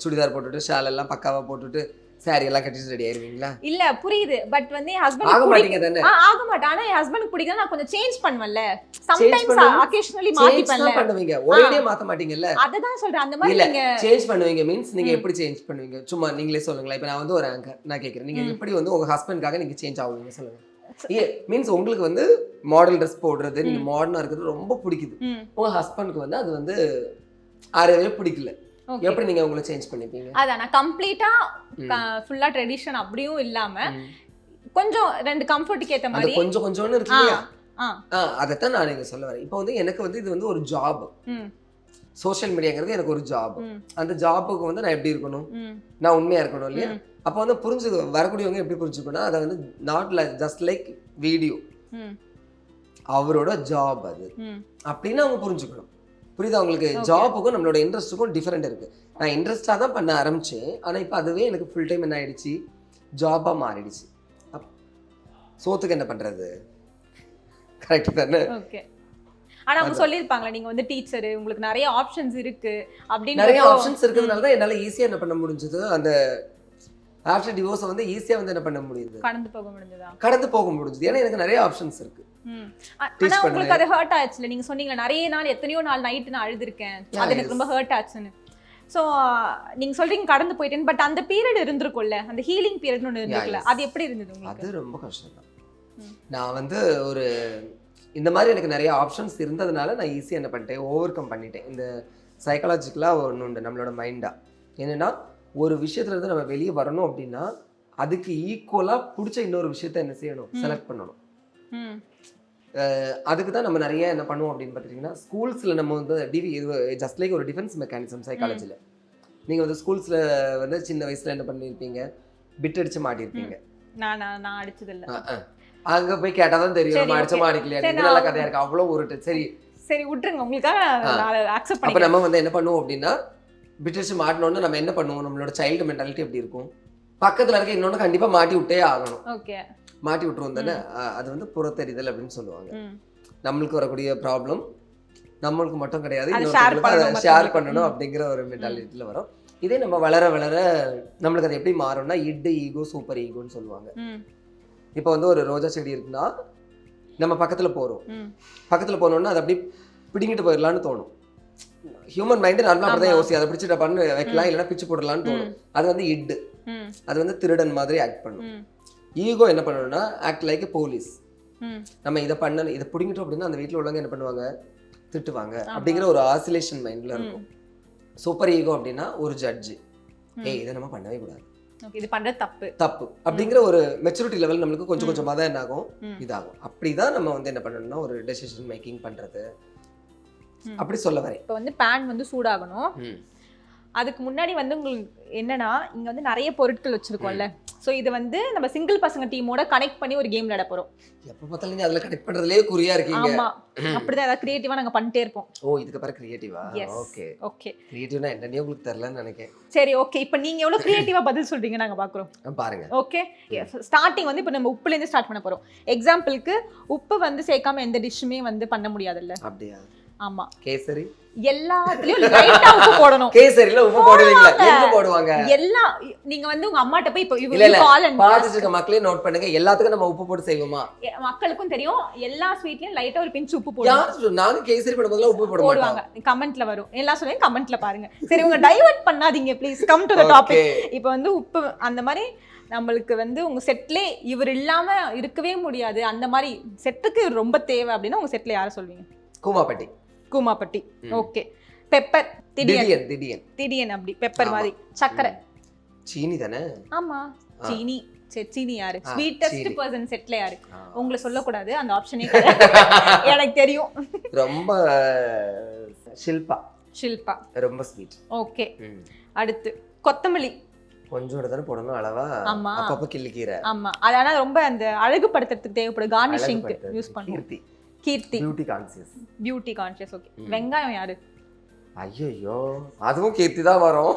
சுடிதார் போட்டுட்டு ஷால் எல்லாம் பக்காவா போட்டுட்டு சாரி எல்லாம் கட்டிட்டு ரெடி ஆயிருவீங்களா? இல்ல புரியுது, பட் வந்து என் ஹஸ்பண்ட் ஆக மாட்டீங்க தானே? ஆக மாட்டேன். ஆனா என் ஹஸ்பண்ட் பிடிக்குது, நான் கொஞ்சம் சேஞ்ச் பண்ணுவேன்ல, சம்டைம்ஸ் அகேஷனலி மாத்திப்பேன்ல. பண்ணுவீங்க, ஒரேடியா மாத்த மாட்டீங்கல்ல. அததான் சொல்றேன். அந்த மாதிரி நீங்க சேஞ்ச் பண்ணுவீங்க மீன்ஸ் நீங்க எப்படி சேஞ்ச் பண்ணுவீங்க? சும்மா நீங்களே சொல்லுங்களேன். இப்போ நான் வந்து ஒரு ஆங்கர், நான் கேட்கறேன், நீங்க எப்படி வந்து உங்க ஹஸ்பண்ட்காக நீங்க சேஞ்ச் ஆகுவீங்க சொல்லுங்க. மீன்ஸ் உங்களுக்கு வந்து மாடல் ட்ரெஸ் போடுறது, நீங்க மாடர்னா இருக்கிறது ரொம்ப பிடிக்குது, உங்க ஹஸ்பண்டுக்கு வந்து அது வந்து அறவே பிடிக்கல, எப்படி நீங்க உங்களை சேஞ்ச் பண்ணிப்பீங்க? அதான் நான் கம்ப்ளீட்டா ஃபுல்லா ட்ரெடிஷன் அப்படியும் இல்லாம கொஞ்சம் 2 கம்ஃபர்ட்டுக்கு ஏத்த மாதிரி கொஞ்சம் கொஞ்சம்னு இருக்கு இல்லையா? அதைத்தான் நான் நீங்க சொல்ல வரேன். இப்போ வந்து எனக்கு வந்து இது வந்து ஒரு ஜாப், சோஷியல் மீடியாங்கிறது எனக்கு ஒரு ஜாப். அந்த ஜாப்புக்கு வந்து நான் எப்படி இருக்கணும், நான் உண்மையா இருக்கணும் இல்லையா? அப்போ வந்து வரக்கூடியவங்க எப்படி புரிஞ்சுக்கணும், அதை வந்து நாட் ஜஸ்ட் லைக் வீடியோ, அவரோட ஜாப் அது அப்படின்னு அவங்க புரிஞ்சுக்கணும். புரியுதா உங்களுக்கு? ஜாப்புக்கும் நம்மளோட இன்ட்ரெஸ்ட்டுக்கும் டிஃபரெண்ட் இருக்கு. நான் இன்ட்ரெஸ்டாக தான் பண்ண ஆரம்பிச்சேன், ஆனால் இப்போ அதுவே எனக்கு ஃபுல் டைம் என்ன ஆயிடுச்சு, ஜாபாக மாறிடுச்சு. சோத்துக்கு என்ன பண்றது? கரெக்ட் தானே? ஓகே. ஆனா அவங்க சொல்லிருப்பாங்களா நீங்க வந்து டீச்சர், உங்களுக்கு நிறைய ஆப்ஷன்ஸ் இருக்கு அப்படின்னு? நிறைய ஆப்ஷன்ஸ் இருக்கிறதுனால தான் என்னால ஈஸியா என்ன பண்ண முடிஞ்சது, அந்த ஆஃப்டர் டிவோர்ஸ் வந்து ஈஸியா வந்து என்ன பண்ண முடியுது, கடந்து போக முடிஞ்சது. ஏன்னா எனக்கு நிறைய ஆப்ஷன்ஸ் இருக்கு. ஆனா உங்களுக்கு அது ஹர்ட் ஆச்சுல, நீங்க சொன்னீங்க நிறைய நாள் எத்தனையோ நாள் நைட் நான் அழுதுருக்கேன், அது எனக்கு ரொம்ப ஹர்ட் ஆச்சுன்னு. சோ நீங்க சொல்றீங்க கடந்து போயிட்டேன்னு, பட் அந்த பீரியட் இருந்திருக்கும்ல, அந்த ஹீலிங் பீரியட்னு ஒன்று இருந்திருக்குல்ல, அது எப்படி இருந்தது உங்களுக்கு? அது ரொம்ப கஷ்டம் தான். நான் வந்து ஒரு இந்த மாதிரி எனக்கு நிறைய ஆப்ஷன்ஸ் இருந்ததுனால நான் ஈஸியாக என்ன பண்ணிட்டேன், ஓவர் கம் பண்ணிட்டேன். இந்த சைக்காலஜிக்கலாக ஒன்று உண்டு நம்மளோட மைண்டா, என்னன்னா ஒரு விஷயத்துல இருந்து நம்ம வெளியே வரணும் அப்படின்னா அதுக்கு ஈக்குவலா பிடிச்ச இன்னொரு விஷயத்த என்ன செய்யணும், செலக்ட் பண்ணணும். அதுக்கு தான் நம்ம நிறைய என்ன பண்ணுவோம் அப்படின்னு பார்த்தீங்கன்னா, ஸ்கூல்ஸில் நம்ம வந்து ஜஸ்ட் லைக் ஒரு டிஃபென்ஸ் மெக்கானிசம் சைக்காலஜியில். நீங்கள் வந்து ஸ்கூல்ஸில் வந்து சின்ன வயசில் என்ன பண்ணியிருப்பீங்க, பிட் அடிச்சு மாட்டியிருப்பீங்க. நான் அடிச்சதில்லை. அங்கே போய் கேட்டால் தான் தெரியும் நம்ம அடிச்ச மாட்டிக்கலையா, நல்ல கதையாக இருக்கு, அவ்வளோ ஒரு சரி விட்டுருங்க, உங்களுக்காக அக்செப்ட் பண்ணி. அப்போ நம்ம வந்து என்ன பண்ணுவோம் அப்படின்னா, பிட் அடிச்சு மாட்டினோன்னு நம்ம என்ன பண்ணுவோம், நம்மளோட சைல்டு மென்டாலிட்டி எப்படி இருக்கும், பக்கத்தில் இருக்க இன்னொன்று கண்டிப்பாக மாட்டி விட்டே ஆகணும். ஓகே. மாட்டி விட்டுருவோம் தானே, அது வந்து புறத்தெரிதல் அப்படின்னு சொல்லுவாங்க. ம். நம்மளுக்கு வரக்கூடிய ப்ராப்ளம் நம்மளுக்கு மட்டும் கிடையாது, அதை இன்னொருத்தவங்களுக்கு share அதை பண்ணணும் ஷேர் மத்தவங்களுக்கு. பண்ணணும் அப்படிங்கிற ஒரு மென்டாலிட்டியில் வரும். இதே நம்ம வளர வளர நம்மளுக்கு அது எப்படி மாறும்னா இட் ஈகோ சூப்பர் ஈகோன்னு சொல்லுவாங்க. ம். இப்போ வந்து ஒரு ரோஜா செடி இருக்குன்னா நம்ம பக்கத்தில் போகிறோம், ம். பக்கத்தில் போனோம்னா அது அப்படியே பிடிங்கிட்டு போயிடலான்னு தோணும். ஹியூமன் மைண்டு நார்மலாக அப்படி தான் யோசி, அதை பிடிச்சிட்டு பண்ணு வைக்கலாம் இல்லைன்னா பிச்சு போடலான்னு தோணும். அது வந்து இட்டு, ம். அது வந்து திருடன் மாதிரி ஆக்ட் பண்ணும். ம். ஈகோ என்ன பண்ணணும்னா ஆக்ட் லைக் போலீஸ். ம். நம்ம இதை பண்ண இதை பிடிங்கிட்டோம் அப்படின்னா அந்த வீட்டில் உள்ளவங்க என்ன பண்ணுவாங்க, திட்டுவாங்க அப்படிங்கிற ஒரு ஆசிலேஷன் மைண்டில் இருக்கும். சூப்பர் ஈகோ அப்படின்னா ஒரு ஜட்ஜு, ஏய் இதை நம்ம பண்ணவே கூடாது, Okay, இது பண்றது தப்பு. தப்பு அப்படிங்கிற ஒரு மெச்சூரிட்டி லெவல் நம்மளுக்கு கொஞ்சம் கொஞ்சமாக தான் என்ன ஆகும், ம். இதாகும். அப்படிதான் நம்ம வந்து என்ன பண்ணணும்னா ஒரு டெசிஷன் மேக்கிங் பண்றது, அப்படி சொல்ல வரேன். இப்போ வந்து பேன் வந்து சூடாகணும். அதுக்கு முன்னாடி வந்து உங்களுக்கு என்னன்னா இங்க வந்து நிறைய பொருட்கள் வச்சிருக்கோம்ல, ஸோ இது வந்து நம்ம சிங்கிள் பசங்க டீமோட கனெக்ட் பண்ணி ஒரு கேம் விளையாட போறோம். எப்போ பார்த்தாலும் நீங்க அதில் கனெக்ட் பண்றதுலயே குறியா இருக்கீங்க. ஆமா, அப்படிதான் ஏதாவது கிரியேட்டிவா நாங்க பண்ணிட்டே இருப்போம். ஓ இதுக்கு பிறகு கிரியேட்டிவா? Yes. ஓகே ஓகே கிரியேட்டிவ்னா என்னன்னே உங்களுக்கு தெரியலன்னு நினைக்கிறேன். சரி, ஓகே. இப்போ நீங்க எவ்வளவு கிரியேட்டிவா பதில் சொல்றீங்க நாங்க பாக்குறோம். பாருங்க. ஓகே, ஸ்டார்டிங் வந்து இப்போ நம்ம உப்புல இருந்து ஸ்டார்ட் பண்ண போறோம். எக்ஸாம்பிளுக்கு உப்பு வந்து சேர்க்காம எந்த டிஷ்ஷுமே வந்து பண்ண முடியாதுல்ல. அப்படியா? ஆமா, கேசரி எல்லாத்துலயும் லைட்டா உப்பு போடணும். கேசரியில உப்பு போடுவீங்களா? எங்க போடுவாங்க? எல்லா நீங்க வந்து உங்க அம்மாட்ட போய் இப்போ இல்ல இல்ல பாத்துட்டு இருக்க மக்களே நோட் பண்ணுங்க, எல்லாத்துக்கும் நம்ம உப்பு போட்டு செய்வோமா? மக்களுக்கும் தெரியும் எல்லா ஸ்வீட்லயும் லைட்டா ஒரு பிஞ்ச் உப்பு போடுவாங்க. யார் சொல்ற? நாங்க கேசரி பண்ணும்போதுல உப்பு போட போடுவாங்க. மாட்டோம். கமெண்ட்ல வரும், எல்லாம் சொல்லுங்க, கமெண்ட்ல பாருங்க. சரி, உங்க டைவர்ட் பண்ணாதீங்க please, come to the topic. இப்போ வந்து உப்பு அந்த மாதிரி நம்மளுக்கு வந்து உங்க செட்ல இவர் இல்லாம இருக்கவே முடியாது, அந்த மாதிரி செட்டுக்கு ரொம்ப தேவை அப்படின்னா உங்க செட்ல யாரை சொல்வீங்க? கூமாப்பட்டி. கூமாப்பட்டி. ஓகே. பெப்பர். திடியன். திடியன் திடியன் அப்படி பெப்பர் மாதிரி. சக்கரை. சீனி தானே? ஆமா, சீனி. சரி, சீனி யாரு? ஸ்வீட்டஸ்ட் பர்சன் செட்ல யாரு? உங்களை சொல்லக்கூடாது, அந்த ஆப்ஷனே எனக்கு தெரியும். ரொம்ப ஷில்பா. ஷில்பா ரொம்ப ஸ்வீட். ஓகே. அடுத்து கொத்தமல்லி. கொஞ்சோட தானே போடணும் அளவா, ஆமா. அப்பப்ப கிள்ளிக்கீரை. ஆமா, அது ஆனா ரொம்ப அந்த அழகுபடுத்துறதுக்கு தேவைப்படும், கார்னிஷிங்க்கு யூஸ் பண்ணுவோம். Keerthi. Keerthi. Beauty conscious. Beauty conscious. Okay. வெங்காயம் யாரு? ஐயோ அதுவும் கீர்த்தி தான் வரும்.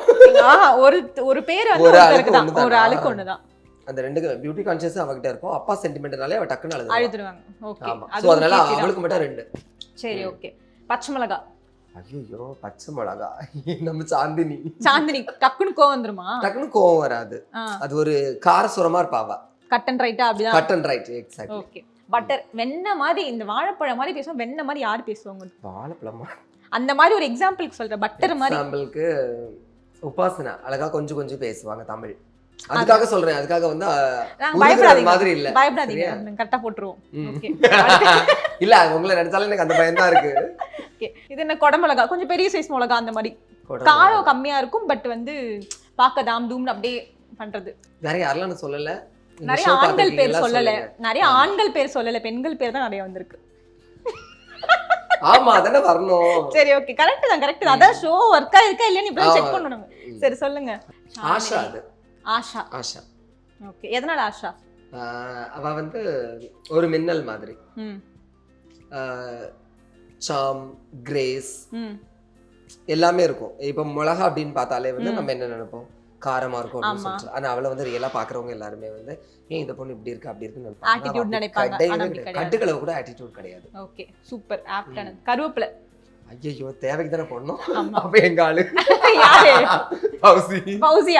ஒரு பேர் வந்து ஒரு ஒருத்தருக்கு தான், ஆளுக்கு ஒரு ஆளுக்கு ஒண்ணுதான். அந்த ரெண்டு பியூட்டி கான்ஷியஸ் அவகிட்ட இருக்கும், அப்பா சென்டிமெண்ட்னாலே அவ டக்குன்னு அழுதுருவாங்க. ஓகே, ஆமா. சோ அதனால அவளுக்கு மட்டும் 2. சரி, ஓகே. பச்சை மிளகா. ஐயோ பச்சை மிளகா நம்ம சாந்தினி. சாந்தினி டக்குன்னு கோவம் வந்துருமா? டக்குன்னு கோவம் வராது, அது ஒரு காரசுரமா இருப்பாவா. கட் அண்ட் ரைட்டா அப்படிதான். Cut and right, exactly. Okay. Butter. வெண்ணெய் மாதிரி, இந்த வாழைப்பழம் மாதிரி பேசுவோம், வெண்ணெய் மாதிரி யார் பேசுவாங்க? வாழைப்பழமா? அந்த மாதிரி ஒரு எக்ஸாம்பிளுக்கு சொல்றேன், பட்டர் மாதிரி. எக்ஸாம்பிளுக்கு உபாசனா அழகா கொஞ்சம் கொஞ்சம் பேசுவாங்க தமிழ், அதுக்காக சொல்றேன். அதுக்காக வந்து பயப்படாதீங்க மாதிரி இல்ல, பயப்படாதீங்க, கரெக்டா போட்டுருவோம். ஓகே. இல்ல உங்களை நினைச்சாலும் எனக்கு அந்த பயம் தான் இருக்கு. ஓகே. இது என்ன குடமிளகா, கொஞ்சம் பெரிய சைஸ் மிளகா, அந்த மாதிரி காரம் கம்மியா இருக்கும், பட் வந்து பார்க்க தாம் தூம்னு அப்படியே பண்றது. வேற யாரெல்லாம் நான் சொல்லல, நிறைய ஆண்கள் பேர் சொல்லல, நிறைய ஆண்கள் பேர் சொல்லல, பெண்கள் பேர் தான் நிறைய வந்திருக்கு. ஆமா அதானே வரணும். சரி, ஓகே, கரெக்ட் தான், கரெக்ட் தான். அதான் ஷோ வர்க்கா இருக்கா இல்லையான்னு இப்ப செக் பண்ணணும். சரி சொல்லுங்க. ஆஷா. அது ஆஷா. ஆஷா. ஓகே. எதனால ஆஷா? அவ வந்து ஒரு மின்னல் மாதிரி. சாம், கிரேஸ் எல்லாமே இருக்கும். இப்ப மிளகா அப்படின்னு பார்த்தாலே வந்து நம்ம என்ன நினைப்போம், காரமா இருக்கும் அப்படின்னு சொல்லிட்டு. ஆனா அவளை வந்து ரியலா பாக்குறவங்க எல்லாருமே வந்து ஏன் இந்த பொண்ணு இப்படி இருக்கு அப்படி இருக்குன்னு ஆட்டிட்யூட் நினைப்பாங்க. கட்டுக்களவு கூட ஆட்டிட்யூட் கிடையாது. Okay, super. ஆப்டான கருவேப்பிலை. ஐயோ தேவைக்கு தானே போடணும். அப்ப எங்க ஆளு பௌசி.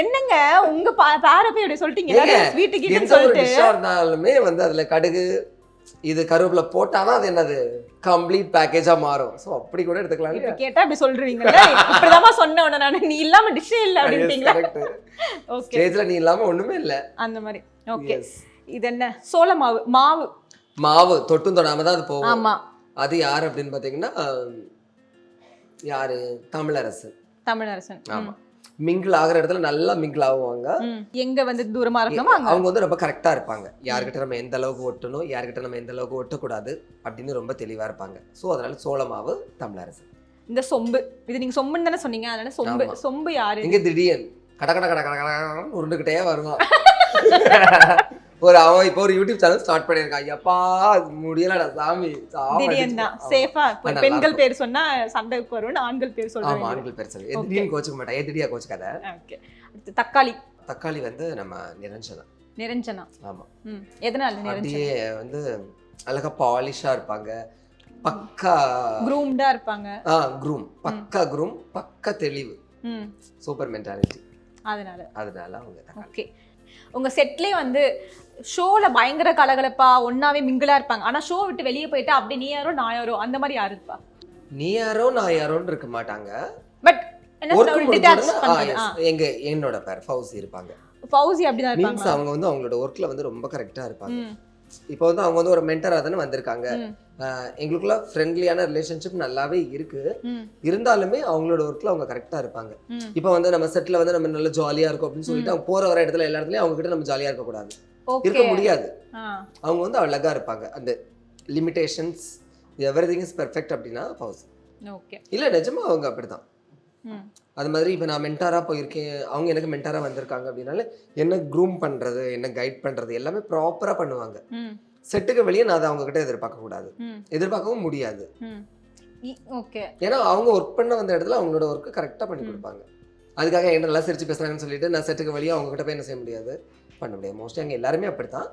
என்னங்க உங்க பேர போய் அப்படி சொல்லிட்டீங்க, ஸ்வீட் சொல்லிட்டு இருந்தாலுமே வந்து அதுல கடுகு இது கருவேப்பிலை போட்டாதான் அது என்னது கம்ப்ளீட் பேக்கேஜா மாறும். சோ அப்படி கூட எடுத்துக்கலாம். கேட்டா அப்படி சொல்றீங்கல்ல, இப்படிதான் சொன்ன உடனே நான் நீ இல்லாம டிஷ்ஷே இல்ல அப்படிட்டீங்களா? ஓகே. ஸ்டேஜ்ல நீ இல்லாம ஒண்ணுமே இல்ல அந்த மாதிரி. ஓகே. இது என்ன? சோள மாவு. மாவு மாவு தொட்டும் தொடாம தான் அது போகும். ஆமா. அது யார் அப்படின்னு பாத்தீங்கன்னா யாரு? தமிழரசன். தமிழரசன். ஆமா. மிங்கிள் ஆகிற இடத்துல நல்லா மிங்கிள் ஆகுவாங்க. எங்க வந்து தூரமா இருக்கணுமோ அவங்க வந்து ரொம்ப கரெக்டா இருப்பாங்க. யார்கிட்ட நம்ம எந்த அளவுக்கு ஒட்டணும், யார்கிட்ட நம்ம எந்த அளவுக்கு ஒட்டக்கூடாது அப்படின்னு ரொம்ப தெளிவா இருப்பாங்க. ஸோ அதனால சோளமாவு தமிழரசன். இந்த சொம்பு, இது நீங்க சொம்புன்னு தானே சொன்னீங்க, அதனால சொம்பு. சொம்பு யாரு? இங்க திடீர்னு கட கட கட கட கட உருண்டுகிட்டே வருவான். அவன் இப்போ ஒரு யூடியூப் சேனல் ஸ்டார்ட் பண்ணிருக்கான். ஐயப்பா முடியலடா சாமி. திடீர்னு தான் சேஃபா பெண்கள் பேர் சொன்னா சண்டைக்கு வரும்னு ஆண்கள் பேர் சொல்றாங்க. ஆமா ஆண்கள் பேர் சொல்லு. திடீர்னு கோச்சுக்க மாட்டேன். திடீர்னு கோச்சுக்காத. ஓகே. தக்காளி. தக்காளி வந்து நம்ம நிரஞ்சனா. நிரஞ்சனா. ஆமா. எதனால நிரஞ்சனா? அப்படியே வந்து அழகா பாலிஷா இருப்பாங்க, பக்கா க்ரூம்டா இருப்பாங்க. க்ரூம், பக்கா க்ரூம், பக்கா தெளிவு, சூப்பர் மென்டாலிட்டி. அதனால அவங்க தான். ஓகே. உங்க செட்லயே வந்து ஷோல பயங்கர கலகலப்பா ஒன்னாவே மிங்கிளா இருப்பாங்க. ஆனா ஷோ விட்டு வெளியே போயிட்டா அப்படி நீ யாரோ நான் யாரோ அந்த மாதிரி யாரு இருப்பா? நீ யாரோ நான் யாரோன்னு இருக்க மாட்டாங்க. பட் என்ன சொல்றது, டிடாச் பண்றது. என்னோட பேர் ஃபௌசி இருப்பாங்க. ஃபௌசி அப்படிதான் இருப்பாங்க. மீன்ஸ் அவங்க வந்து அவங்களோட ஒர்க்ல வந்து ரொம்ப கரெக்டா இருப்பாங்க. இப்போ வந்து அவங்க வந்து ஒரு மென்டரா தானே வந்திருக்காங்க. எங்களுக்குள்ள ஃப்ரெண்ட்லியான ரிலேஷன்ஷிப் நல்லாவே இருக்கு. இருந்தாலுமே அவங்களோட ஒர்க்ல அவங்க கரெக்டா இருப்பாங்க. இப்போ வந்து நம்ம செட்ல வந்து நம்ம நல்ல ஜாலியா இருக்கும் அப்படின்னு சொல்லிட்டு அவங்க போற வர இடத்துல எல்லா இடத்துலயும் அவங்க கிட்ட நம்ம ஜாலியா இருக்க கூடாது, இருக்க முடியாது. அவங்க வந்து அழகா இருப்பாங்க. அந்த லிமிடேஷன்ஸ் எவ்ரிதிங் இஸ் பெர்ஃபெக்ட் அப்படின்னா ஃபௌசி. ஓகே. இல்ல நிஜமா அவங்க அப்படிதான். அது மாதிரி இப்போ நான் மென்டாரா போயிருக்கேன், அவங்க எனக்கு மென்டாரா வந்திருக்காங்க அப்படின்னால என்ன க்ரூம் பண்றது, என்ன கைட் பண்றது எல்லாமே ப்ராப்பரா பண்ணுவாங்க. செட்டுக்கு வெளியே நான் அதை அவங்க கிட்ட எதிர்பார்க்க கூடாது, எதிர்பார்க்கவும் முடியாது. ஓகே. ஏன்னா அவங்க ஒர்க் பண்ண வந்த இடத்துல அவங்களோட ஒர்க்கு கரெக்டா பண்ணி கொடுப்பாங்க. அதுக்காக என்ன நல்லா சிரிச்சு பேசுறாங்கன்னு சொல்லிட்டு நான் செட்டுக்கு வெளியே அவங்க கிட்ட போய் என்ன செய்ய முடியாது, பண்ண முடியாது. மோஸ்ட்லி அங்க எல்லாருமே அப்படித்தான்.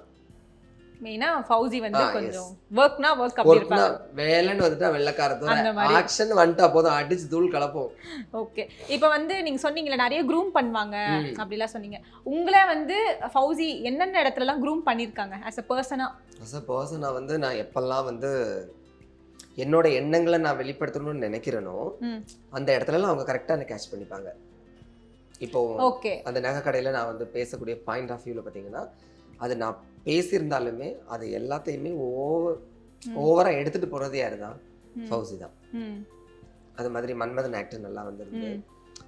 மெயினா ஃபௌசி வந்து கொஞ்சம் வர்க்னா வர்க் அப்படி இருப்பாங்க. வேலைன்னு வந்துட்டா வெள்ளக்காரத்தோட ஆக்ஷன் வந்துட்டா போதும் அடிச்சு தூள் கலப்போம். ஓகே. இப்போ வந்து நீங்க சொன்னீங்கல நிறைய க்ரூம் பண்ணுவாங்க அப்படிலாம் சொன்னீங்க. உங்களே வந்து ஃபௌசி என்னென்ன இடத்துலலாம் க்ரூம் பண்ணிருக்காங்க as a பர்சனா வந்து நான் எப்பெல்லாம் வந்து என்னோட எண்ணங்களை நான் வெளிப்படுத்தணும்னு நினைக்கிறேனோ அந்த இடத்துலலாம் அவங்க கரெக்டாக என்ன கேட்ச் பண்ணிப்பாங்க. இப்போ அந்த நகை கடையில் நான் வந்து பேசக்கூடிய பாயிண்ட் ஆஃப் வியூவில் பார்த்தீங்கன்னா அது நான் பேசியிருந்தாலுமே அது எல்லாத்தையுமே ஓவராக எடுத்துகிட்டு போகிறது யாரு தான்? ஃபௌசி தான். அது மாதிரி மன்மதன் ஆக்டர் நல்லா வந்துருந்து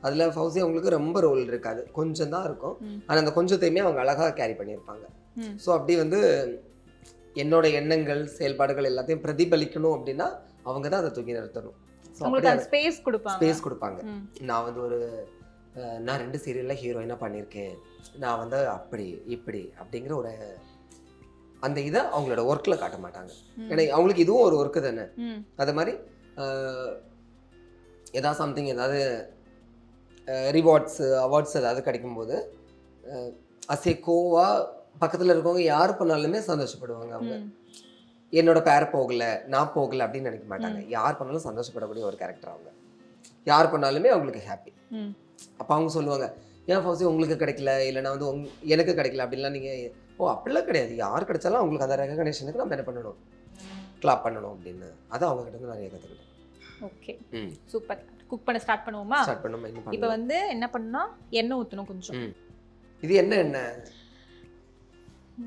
அதில் ஃபௌசி அவங்களுக்கு ரொம்ப ரோல் இருக்காது, கொஞ்சம் தான் இருக்கும். ஆனால் அந்த கொஞ்சத்தையுமே அவங்க அழகாக கேரி பண்ணியிருப்பாங்க. ஸோ அப்படி வந்து என்னோட எண்ணங்கள் செயல்பாடுகள் எல்லாத்தையும் பிரதிபலிக்கணும் அப்படின்னா அவங்க தான் அதை தூக்கி நிறுத்தணும். ஸ்பேஸ் கொடுப்பாங்க. நான் வந்து நான் 2 சீரியலில் ஹீரோயினாக பண்ணியிருக்கேன், நான் வந்து அப்படி இப்படி அப்படிங்கிற ஒரு அந்த இதை அவங்களோட ஒர்க்கில் காட்ட மாட்டாங்க. ஏன்னா அவங்களுக்கு இதுவும் ஒரு ஒர்க்கு தானே. அது மாதிரி ஏதாவது சம்திங் ஏதாவது ரிவார்ட்ஸு அவார்ட்ஸ் ஏதாவது கிடைக்கும்போது அசேக்கோவா பக்கத்தில் இருக்கவங்க யார் பண்ணாலுமே சந்தோஷப்படுவாங்க. அவங்க என்னோட பேர் போகலை நான் போகலை அப்படின்னு நினைக்க மாட்டாங்க. யார் பண்ணாலும் சந்தோஷப்படக்கூடிய ஒரு கேரக்டர் அவங்க. யார் பண்ணாலுமே அவங்களுக்கு ஹாப்பி. அப்போ அவங்க சொல்லுவாங்க ஏன் ஃபௌசி உங்களுக்கு கிடைக்கல, இல்லைனா வந்து எனக்கு கிடைக்கல அப்படின்லாம் நீங்கள் அப்படிலாம் கிடையாது. யார் கிடைச்சாலும் அவங்களுக்கு அந்த ரெகக்னேஷனுக்கு நம்ம என்ன பண்ணணும், கிளாப் பண்ணணும் அப்படின்னு. அதை அவங்க கிட்ட இருந்து நிறைய கற்றுக்கிட்டேன். Okay, super. குக் பண்ண ஸ்டார்ட் பண்ணுவோமா? ஸ்டார்ட் பண்ணுவோம். இப்போ வந்து என்ன பண்ணா எண்ணெய் ஊற்றணும் கொஞ்சம். இது என்ன எண்ணெய்?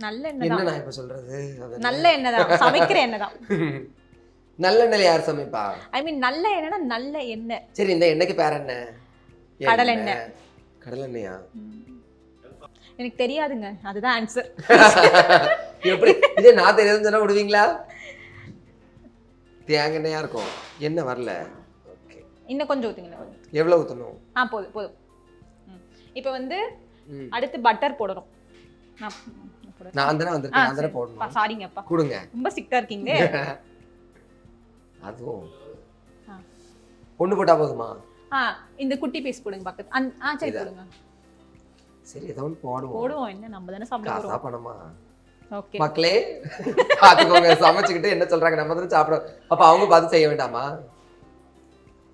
நல்ல எண்ணெய் தான். நான் இப்போ சொல்றது நல்ல எண்ணெய் தான், சமைக்கிற எண்ணெய் தான். நல்ல எண்ணெய் யார் சமைப்பா? ஐ மீன் நல்ல எண்ணெய்னா நல்ல எண்ணெய். சரி, இந்த எண்ணெய்க்கு பேர் என்ன? கடல் எண்ணெய். கடல் எண்ணெயா? எனக்கு தெரியாதுங்க, அதுதான் ஆன்சர். எப்படி இதே நான் தெரியாதுன்னு சொன்னா விடுவீங்களா? தேங்காய் எண்ணெயா இருக்கும். என்ன வரல? ஓகே, இன்னும் கொஞ்சம் ஊத்துங்க. எவ்வளவு ஊத்தணும்? போதும் போதும். இப்போ வந்து அடுத்து பட்டர் போடணும். நான் தான வந்திருக்கேன், நான் தான போடணும். சாரிங்கப்பா, கொடுங்க. ரொம்ப சிக்கா இருக்கீங்க. அதுவும் ஒண்ணு போட்டா போதுமா? இந்த குட்டி பீஸ் போடுங்க பக்கத்து. சரி போடுங்க. சரி, ஏதோ ஒன்று போடுவோம். என்ன நம்ம தானே சாப்பிட போறோம். காசா பணமா? ஓகே மக்களே பாத்துக்கோங்க, சமைச்சுக்கிட்டு என்ன சொல்றாங்க, நம்ம தானே சாப்பிடுறோம். அப்ப அவங்க பார்த்து செய்ய வேண்டாமா?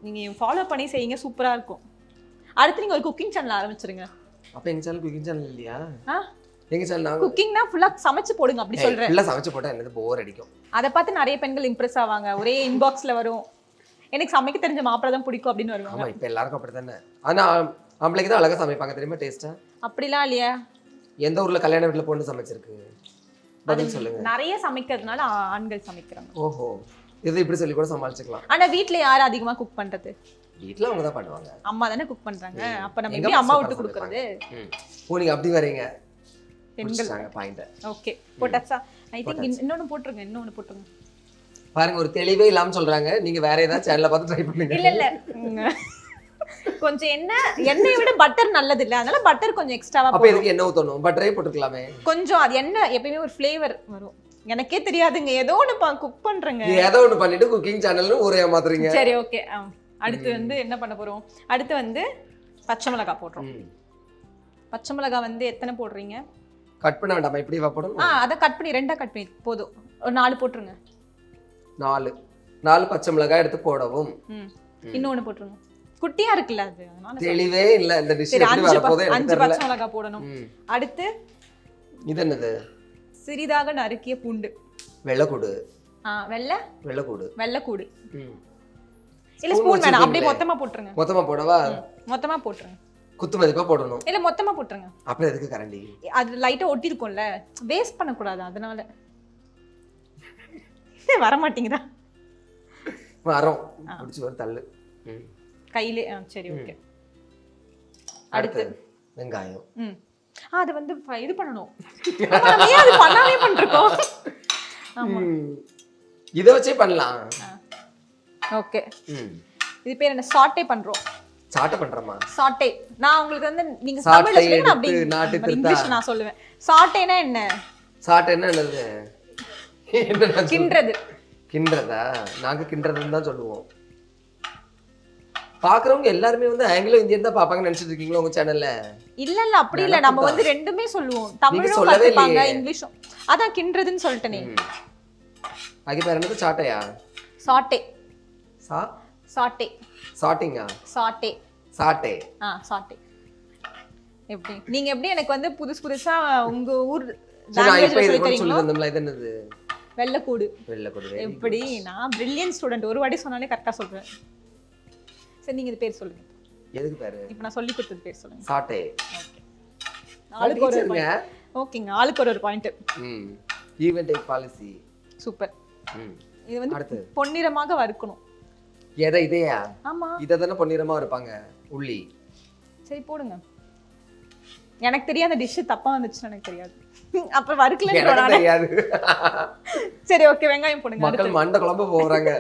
நீங்க ஃபாலோ பண்ணி செய்யுங்க, சூப்பரா இருக்கும். அடுத்து நீங்க ஒரு குக்கிங் சேனல் ஆரம்பிச்சிருங்க. அப்ப எங்க சேனல் குக்கிங் சேனல் இல்லையா? எங்க சேனல் நான் குக்கிங்னா ஃபுல்லா சமைச்சு போடுங்க அப்படி சொல்றேன். ஃபுல்லா சமைச்சு போட்டா என்னது போர் அடிக்கும். அத பார்த்து நிறைய பெண்கள் இம்ப்ரெஸ் ஆவாங்க. ஒரே இன்பாக்ஸ்ல வரும், எனக்கு சமைக்க தெரிஞ்ச மாப்பிள்ளை தான் பிடிக்கும் அப்படின்னு வருவாங்க. ஆமா, இப்ப எல்லாருக்கும் அப்படித்தானே. ஆனா ஆம்பளைக்கு தான் அழகா சமைப்பாங்க தெரியுமா, டேஸ்டா. அப்படிலாம் இல்லையா? எந்த ஊர்ல கல்யாண வீட்டுல பொண்ணு சமைச்சிருக்கு? பதில் சொல்லுங்க. நிறைய சமைக்கிறதுனால ஆண்கள் சமைக்கிறாங்க. ஓஹோ, இது இப்படி சொல்லி கூட சமாளிச்சுக்கலாம். ஆனா வீட்ல யாரு அதிகமா குக் பண்றது? வீட்ல அவங்க தான் பண்ணுவாங்க. அம்மா தானே குக் பண்றாங்க. அப்ப நம்ம எப்படி அம்மா விட்டு கொடுக்கறது? நீங்க அப்படி வரீங்க பெண்கள் பாயிண்ட். ஓகே, போட்டாச்சா? ஐ திங்க் இன்னொன்னு போட்டுருங்க. பாருங்க, ஒரு தெளிவே இல்லாம சொல்றாங்க. நீங்க வேற ஏதாவது சேனல்ல பார்த்து ட்ரை பண்ணுங்க. இல்ல கொஞ்சம் எண்ணெயை விட பட்டர் நல்லது இல்ல, அதனால பட்டர் கொஞ்சம் எக்ஸ்ட்ராவா. அப்ப எதுக்கு எண்ணெய் ஊத்தணும்? பட்டரே போட்டுக்கலாமே. கொஞ்சம் அது எண்ணெய் எப்பவுமே ஒரு ஃப்ளேவர் வரும். எனக்கே தெரியாதுங்க, ஏதோ ஒன்னு குக் பண்றேங்க. ஏதோ ஒன்னு பண்ணிட்டு குக்கிங் சேனல்னு ஒரே ஏமாத்துறீங்க. சரி, ஓகே. அடுத்து வந்து என்ன பண்ண போறோம்? அடுத்து வந்து பச்சை மிளகாய் போடுறோம். பச்சை மிளகாய் வந்து எத்தனை போடுறீங்க? கட் பண்ண வேண்டாமா, இப்படி போடணும். அதை கட் பண்ணி 2 கட் பண்ணி போதும். ஒரு 4 போட்டுருங்க. 4 பச்சை மிளகாய் எடுத்து போடவும். இன்னொன்னு போட்டுருங்க. குட்டியா இருக்குல்ல அது, அதனால தெளிவே இல்ல இந்த டிஷ் சரி, எப்படி வரப்போகுது எனக்கு 5 தெரியல. பச்சை மிளகாய் போடணும். அடுத்து இது என்னது? சிறிதாக நறுக்கிய பூண்டு. வெள்ளைக்கூடு. வெள்ளைக்கூடு. இல்ல ஸ்பூன் வேணாம், அப்படியே மொத்தமா போட்டுருங்க. மொத்தமா போடவா? மொத்தமா போட்டுருங்க. குத்து மதிப்பா போடணும். இல்ல மொத்தமா போட்டுருங்க. அப்புறம் எதுக்கு கரண்டி? அது லைட்டா ஒட்டி இருக்கும்ல, வேஸ்ட் பண்ண கூடாது, அதனால. வர மாட்டீங்கடா. வரோம். புடிச்சு வர தள்ளு. கையிலே. சரி, ஓகே. அடுத்து வெங்காயம். அது வந்து இது பண்ணணும். நம்ம ஏன் அது பண்ணாமே பண்ணிருக்கோம்? ஆமா, இத வச்சே பண்ணலாம். ஓகே. இது பேர் என்ன? சாட்டே பண்றோம். சாட்டை பண்றோமா? சாட்டே. நான் உங்களுக்கு வந்து நீங்க தமிழ்ல சொல்லுங்க, அப்படி இங்கிலீஷ்ல நான் சொல்லுவேன். சாட்டேனா என்ன? சாட்டேன்னா என்னது? என்ன கிண்டறது. கிண்டறதா? நாங்க கிண்டறதுன்னு தான் சொல்லுவோம். பாக்குறவங்க எல்லாருமே வந்து ஆங்கிலோ இந்தியன் தான் பாப்பாங்கன்னு நினைச்சிட்டு இருக்கீங்களா உங்க சேனல்ல? இல்ல அப்படி இல்ல, நம்ம வந்து ரெண்டுமே சொல்லுவோம். தமிழும் கத்துப்பாங்க, இங்கிலீஷும். அதான் கிண்டறதுன்னு சொல்லிட்டேனே. அதுக்கு பேர் என்னது? சாட்டையா? சாட்டே. சாட்டே. சாட்டிங்கா? சாட்டே. சாட்டே. சாட்டே. எப்படி நீங்க எப்படி எனக்கு வந்து புதுசா உங்க ஊர் நான் லாங்குவேஜ்ல இப்ப சொல்லி இது தரீங்களோ? சொல்லி வந்தோம்ல, இது என்னது? வெள்ளைக்கூடு. வெள்ளைக்கூடு. எப்படி நான் பிரில்லியன்ட் ஸ்டூடண்ட், ஒரு வாட்டி சொன்னாலே கரெக்டா சொல்றேன். சரி, நீங்க இது பேர் சொல்லுங்க. எதுக்கு பேரு? இப்போ நான் சொல்லி கொடுத்தது பேர் சொல்லுங்க. சாட்டே. ஆளுக்கு ஒரு பாயிண்ட். ஓகேங்க, ஆளுக்கு ஒரு பாயிண்ட். Event policy. சூப்பர். இது வந்து அடுத்து பொன்னிறமாக வறுக்கணும். எதை? இதையா? ஆமா, இத தான பொன்னிறமா இருப்பாங்க. உள்ளி. சரி போடுங்க. எனக்கு தெரியாத டிஷ் தப்பா வந்துச்சுன்னு எனக்கு தெரியாது. அப்ப வறுக்கலன்னு எனக்கு தெரியாது. சரி, ஓகே, வெங்காயம் போடுங்க. மக்கள் மண்ட குழம்ப போறாங்க.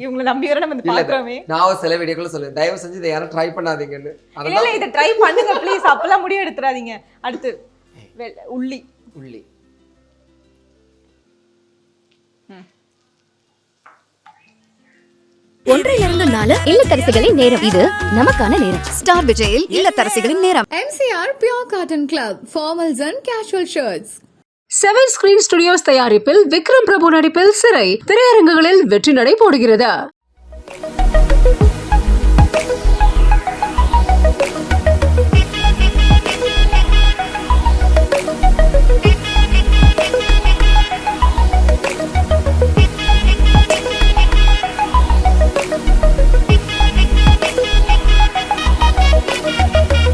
இவங்களை நம்பி வர நம்ம வந்து பாக்குறோமே. நான் சில வீடியோக்குள்ள சொல்லுவேன், தயவு செஞ்சு இதை யாரும் ட்ரை பண்ணாதீங்கன்னு. இல்ல இதை ட்ரை பண்ணுங்க ப்ளீஸ், அப்பலாம் முடிவு எடுத்துறாதீங்க. அடுத்து உள்ளி. உள்ளி. ஒன்றிலிருந்து 4 இல்லத்தரசிகளின் நேரம். இது நமக்கான நேரம். ஸ்டார் விஜயில் இல்லத்தரசிகளின் நேரம். MCR Pure Cotton Club Formals and Casual Shirts. 7 screen studios தயாரிப்பில் விக்ரம் பிரபு நடிப்பில் சிறை திரையரங்குகளில் வெற்றி நடை போடுகிறது.